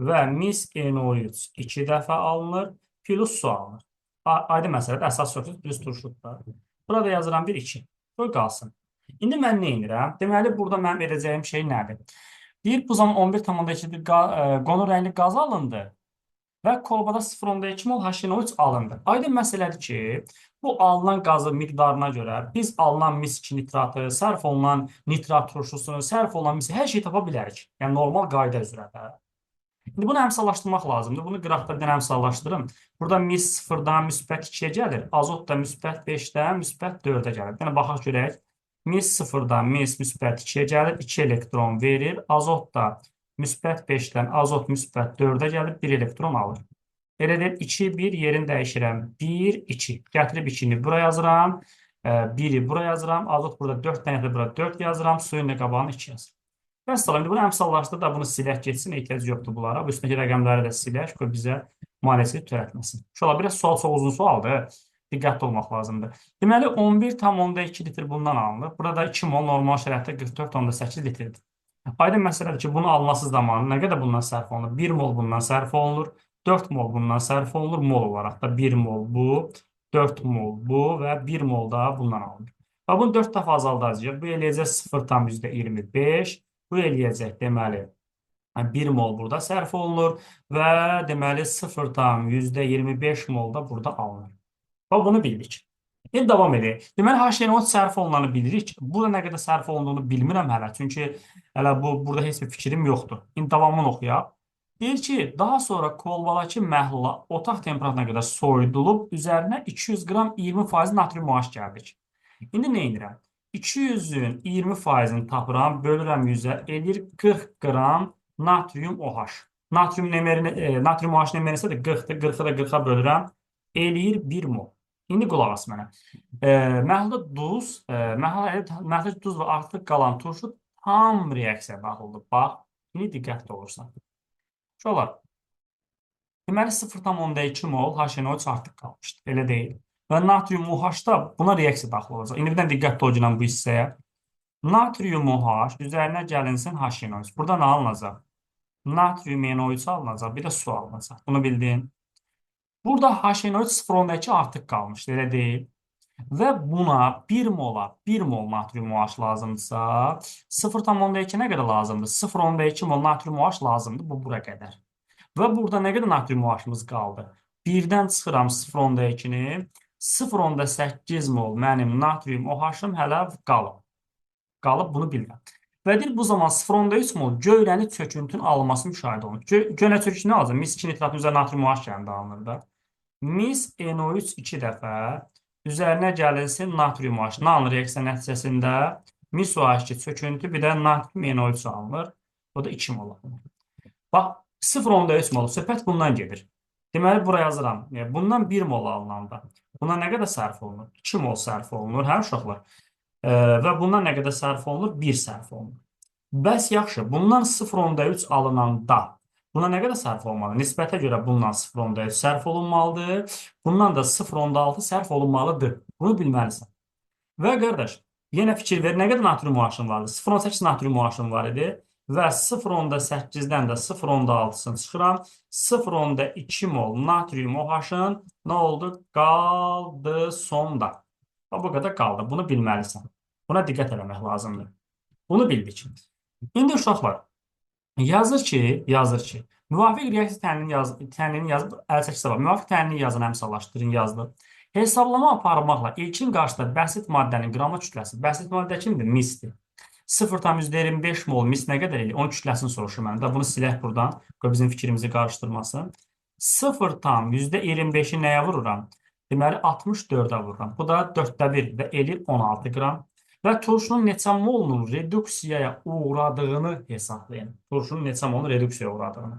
və mis NO3 2 dəfə alınır, plus su alınır. Aydın məsələdir, əsas söhbət plus turşuddur. Burada yazıram 1, 2. Qoy qalsın. İndi mən nə edirəm? Deməli, burada mənim edəcəyim şey nədir? Deyir, bu zaman 11,2 qonur rəngli qaz alındı və kolbada 0,2 mol HNO3 alındı. Aydın məsələdir ki, bu alınan qazın miqdarına görə biz alınan mis-2 nitratı, sərf olunan nitrat turşusunu, sərf olunan misi, hər şeyi tapa bilərik. Yəni, normal qayda üzrə də. İndi bunu əmsallaşdırmaq lazımdır. Bunu qıraqda bir dənə əmsallaşdırım. Burada mis 0-dan müsbət 2-yə gəlir. Azot da müsbət 5-dən müsbət 4-ə gəlir. Yəni, baxaq görək. Mis 0-dan mis müsbət 2-yə gəlir. 2 elektron verir. Azot da müsbət 5-dən azot müsbət 4-ə gəlir. 1 elektron alır. Elə deyil, 2, 1 yerini dəyişirəm. 1, 2. Gətirib 2-ni bura yazıram. 1-i bura yazıram. Azot burada 4 dənə bura 4 yazıram. Suyun da qabağını 2 yazıram. Vəssalam, bunu əmsallaşdır da bunu silək geçsin, ehtiyac yoxdur bunlara. Bu üstündəki rəqəmləri də silək, qoy bizə mühalisəli törətməsin. Şöyle biraz sual çox uzun sualdır, diqqətli olmaq lazımdır. Deməli, 11,2 litr bundan alınır. Burada 2 mol normal şəraitdə 44,8 litrdir. Aydın məsələdir ki, bunu alması zamanı nə qədər bundan sərf olunur? 1 mol bundan sərf olunur, 4 mol bundan sərf olunur, mol olaraq da 1 mol bu, 4 mol bu və 1 mol da bundan alınır. Və bunu 4 dəfə azaldacağıq. Bu eləyəcək 0,25. Bu eləyəcək deməli 1 mol burada sərf olunur və deməli 0,25 mol da burada alınır. Və bunu bildik. İndi davam edək. Deməli, HNO sərf olunanı bilirik. Burada nə qədər sərf olunduğunu bilmirəm hələ. Çünki hələ burada heç bir fikrim yoxdur. İndi davamını oxuyaq. Deyir ki, daha sonra kolbadakı məhlula otaq temperaturuna qədər soyudulub, üzərinə 200 qram 20% natrium OH gəldik. İndi nə edirəm? 200-ün 20%-ni tapıram, bölürəm 100-ə, edir 40 qram natrium OH. Natrium OH nömrəsi də 40-dır. 40-ı da 40-a bölürəm, eləyir 1 mol. İndi qulaq as mənə. Məhlulda duz və artıq qalan turşu tam reaksiya daxildir. Bax, indi diqqətli olursan. Şolar, deməli 0,2 mol HNO3 artıq qalmışdı, elə deyil. Və natrium OH-da buna reaksiya daxil olacaq. İndi birdən diqqətli olacaq bu hissəyə. Natrium OH üzərinə gəlinsin HNO3. Burada nə alınacaq? Natrium NO3 alınacaq, bir də su alınacaq. Bunu bildin. Burada HNO3 0,2 artıq qalmışdı, elə deyil. Və buna 1 mol natrium OH lazımdırsa, 0,2 nə qədər lazımdır? 0,2 mol natrium OH lazımdır, bu bura qədər. Və burada nə qədər natrium OH-ımız qaldı? 1-dən çıxıram 0,2-ni, 0,8 mol mənim natrium OH-ım hələ qalıb. Qalıb, bunu bilirəm. Və deyir, bu zaman 0,3 mol göyrəni çöküntünün alınması müşahidə olunur. Göynə çöküntü nə alacaq? Mis 2 nitratın üzərinə natrium OH gəlində alınır da. Mis NO3 2 dəfə üzərinə gəlinsin natrium OH. Nə alınır reaksiya nəticəsində? Mis OH2 çöküntü, bir də natrium NO3 alınır. O da 2 mol alınır. Bax, 0,3 mol. Söhbət bundan gedir. Deməli, buraya yazıram. Bundan 1 mol alınanda. Buna nə qədər sərf olunur? 2 mol sərf olunur, hə uşaqlar? Və bundan nə qədər sərf olunur? 1 sərf olunur. Bəs yaxşı, bundan 0,3 alınanda buna nə qədər sərf olmalıdır? Nisbətə görə bundan 0,3 sərf olunmalıdır. Bundan da 0,6 sərf olunmalıdır. Bunu bilməlisən. Və qardaş, yenə fikir ver, nə qədər natrium OH-ın vardı? 0,8 natrium OH-ın var idi və 0,8-dən də 0,6-sını çıxıram. 0,2 mol natrium OH-ın nə oldu? Qaldı sonda. Bu qədər qaldı. Bunu bilməlisən. Buna diqqət eləmək lazımdır. Bunu bildik. İndi uşaqlar, yazır ki, müvafiq reaksiya təhlilini yazıb, əl çəksə var. Müvafiq təhlilini yazın, əmsallaşdırın, yazdı. Hesablama aparmaqla ilkin qarşıda bəsit maddənin qrama kütləsi. Bəsit maddə kimdir? Misdir. 0,25 mol mis nə qədər eləyir? Onun kütləsini soruşur məndə. Bunu silək buradan. Bizim fikrimizi qarışdırmasın. 0,25-i nəyə vururam? Deməli, 64-ə vururam. Bu da 4/1 və eləyir 16 qram. Və turşunun neçə molunun reduksiyaya uğradığını hesablayın. Turşunun neçə molunun reduksiyaya uğradığını.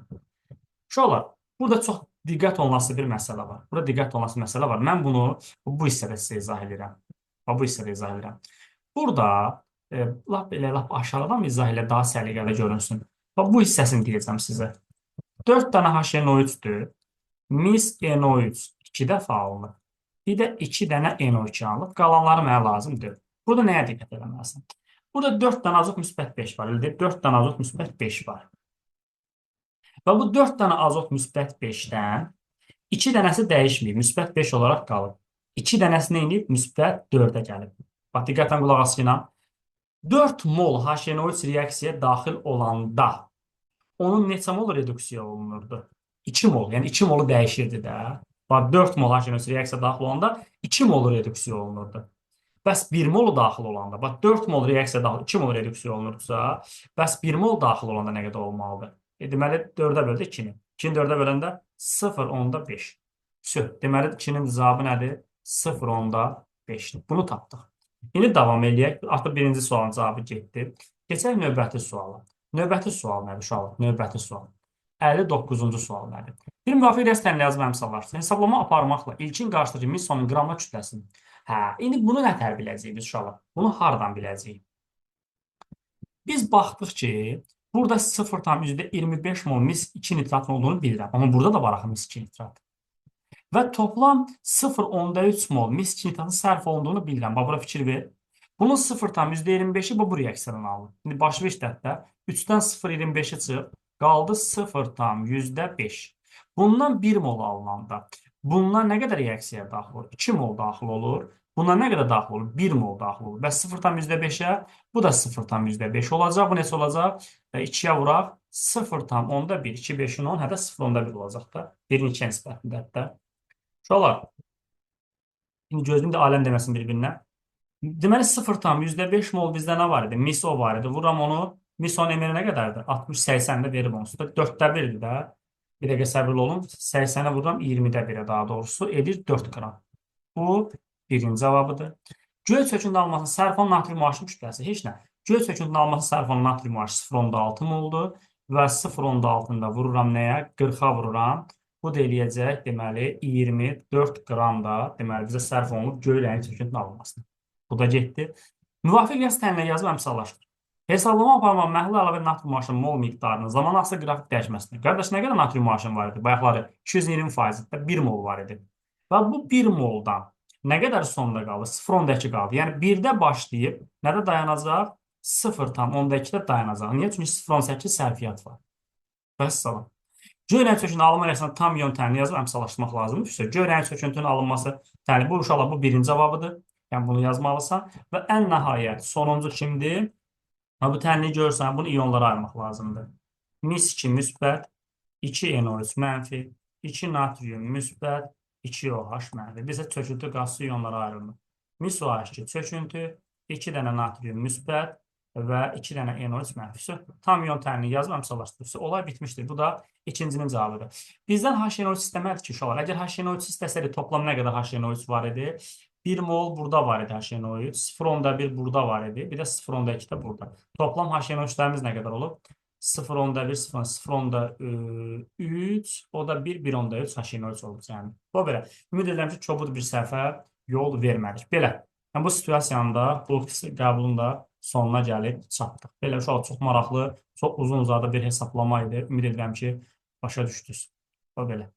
Şolar, burada çox diqqət olunması bir məsələ var. Burada diqqət olunması məsələ var. Mən bunu bu hissədə sizə izah edirəm. Bu hissədə izah edirəm. Burada lap aşağıdan izah ilə daha səliqəli görünsün. Bu hissəsini deyəcəm sizə. 4 dənə HNO3-dür. Mis NO3 2 dəfə alınır. Bir də 2 dənə NO2 alınır. Qalanları mənə lazımdır. Burada nəyə diqqət eləməlisən? Burada 4 dənə azot müsbət 5 var. 4 dənə azot müsbət 5 var. Və bu 4 dənə azot müsbət 5-dən 2 dənəsi dəyişməyib. Müsbət 5 olaraq qalıb. 2 dənəsi nə edib? Müsbət 4-ə gəlib. Bax, diqqətlə qulaq asın. 4 mol HNO3 reaksiyaya daxil olanda onun neçə mol reduksiya olunurdu? 2 mol. Yəni 2 molu dəyişirdi də. Bax, 4 mol HNO3 reaksiyaya daxil olanda 2 mol reduksiya olunurdu. Bəs 1 mol daxil olanda, bax 4 mol reaksiya daxil, 2 mol reduksiya olunursa, bəs 1 mol daxil olanda nə qədər olmalıdır? Deməli, 4-ə böldü 2-ni. 2-ni 4-ə böləndə 0,5. Deməli, 2-nin cavabı nədir? 0,5-dir. Bunu tapdıq. İndi davam eləyək. Artıq birinci sualın cavabı getdi. Keçək növbəti suala. Növbəti sual nədir uşaqlar? Növbəti sual. 59-cu sual nədir? Bir müvafiq reaksiya təhlili yazma əmsallaşdır. Hesablama aparmaqla ilkin qarşıdakı missonun qramla kütləsini. İndi bunu nə tər biləcəyik biz uşaqlar? Bunu hardan biləcəyik? Biz baxdıq ki, burada 0,25 mol mis 2 nitratın olduğunu bilirəm. Amma burada da var axı mis 2 nitrat. Və toplam 0,3 mol mis 2 nitratın sərf olunduğunu bilirəm. Bax, bura fikir ver. Bunun 0,25-i bu reaksiyadan alınır. İndi başı bir işlətdə 3-dən 0,25-i çıxıb, qaldı 0,5. Bundan 1 mol alınanda Bundan nə qədər reaksiyaya daxil olur? 2 mol daxil olur. Bundan nə qədər daxil olur? 1 mol daxil olur. Bəs 0,5-ə bu da 0,5 olacaq. Bu neçə olacaq? 2-yə vuraq. 0,1. 2, 5-in 10, hətta 0,1 olacaq da. 1-in 2-yə nisbətində hətta. Uşaqlar, indi gözlüyüm də aləm deməsin bir-birinə. Deməli 0,5 mol bizdə nə var idi? Miso var idi. Vuram onu. Misonun emiri nə qədərdir? 60, 80-də verib onsuz da. 4də 1-dir də. Bir dəqiqə səbirli olun. 80-ə vururam 20-də 1-ə daha doğrusu. Edir 4 qram. Bu birinci cavabıdır. Göy çöküntü alması sərfon natrium aşın kütləsi. Heç nə. Göy çöküntünün alması sərfon natrium aşı 0,6 moldur. Və 0,6-da vururam nəyə? 40-a vururam. Bu da eləyəcək, deməli, 24 qram da, deməli, bizə sərf olunub göy rəngli çöküntünün alınmasına. Bu da getdi. Müvafiq yaz təminə yazıb əmsallaşdır. Hesablama aparmaq məhəl əlavə natrium aşının mol miqdarının zaman asılı qrafik dəyişməsidir. Qardaş, nə qədər natrium aşın var idi? Bayaqları 220%-də 1 mol var idi. Və bu 1 moldan nə qədər sonda qaldı? 0,2 qaldı. Yəni 1-də başlayıb, nədə dayanacaq? 0,2-də dayanacaq. Niyə? Çünki 0,8 sərfiyyat var. Vəssalam. Göy rəng çöküntünün alınma rəsmində tam yöntəmini yazıb əmsallaşdırmaq lazımdır. Göy rəng çöküntünün alınması, yəni bu uşaqlar bu birinci cavabıdır. Yəni bunu yazmalısan. Və ən nəhayət sonuncu kimdir? Bu tənliyi görürsən, bunu iyonlara ayırmaq lazımdır. Mis2 müsbət, 2 NO3 mənfi, 2 natrium müsbət, 2 OH mənfi. Bizə çöküntü qazsı iyonlara ayrılır. Mis OH2 çöküntü, 2 dənə natrium müsbət və 2 dənə NO3 mənfisi. Tam iyon tənliyi yazıb əmsallaşdırırsa, olay bitmişdir. Bu da ikincinin cavabıdır. Bizdən HNO3 istəməlidir ki, uşaqlar. Əgər HNO3 istəsəydi, toplam nə qədər HNO3 var idi? 1 mol burada var idi HNO3, 0,1 burada var idi, bir də 0,2 də burada. Toplam HNO3'lərimiz nə qədər olub? 0,1, 0,3, o da 1, 1,3 HNO3 olub. Yəni, bu belə. Ümid edirəm ki, kobud bir səhvə yol vermədik. Belə. Yəni, bu situasiyanda bu qəbulun da sonuna gəlib çatdıq. Belə uşaq çox maraqlı, çox uzun uzadı bir hesablama idi. Ümid edirəm ki, başa düşdünüz. Bu belə.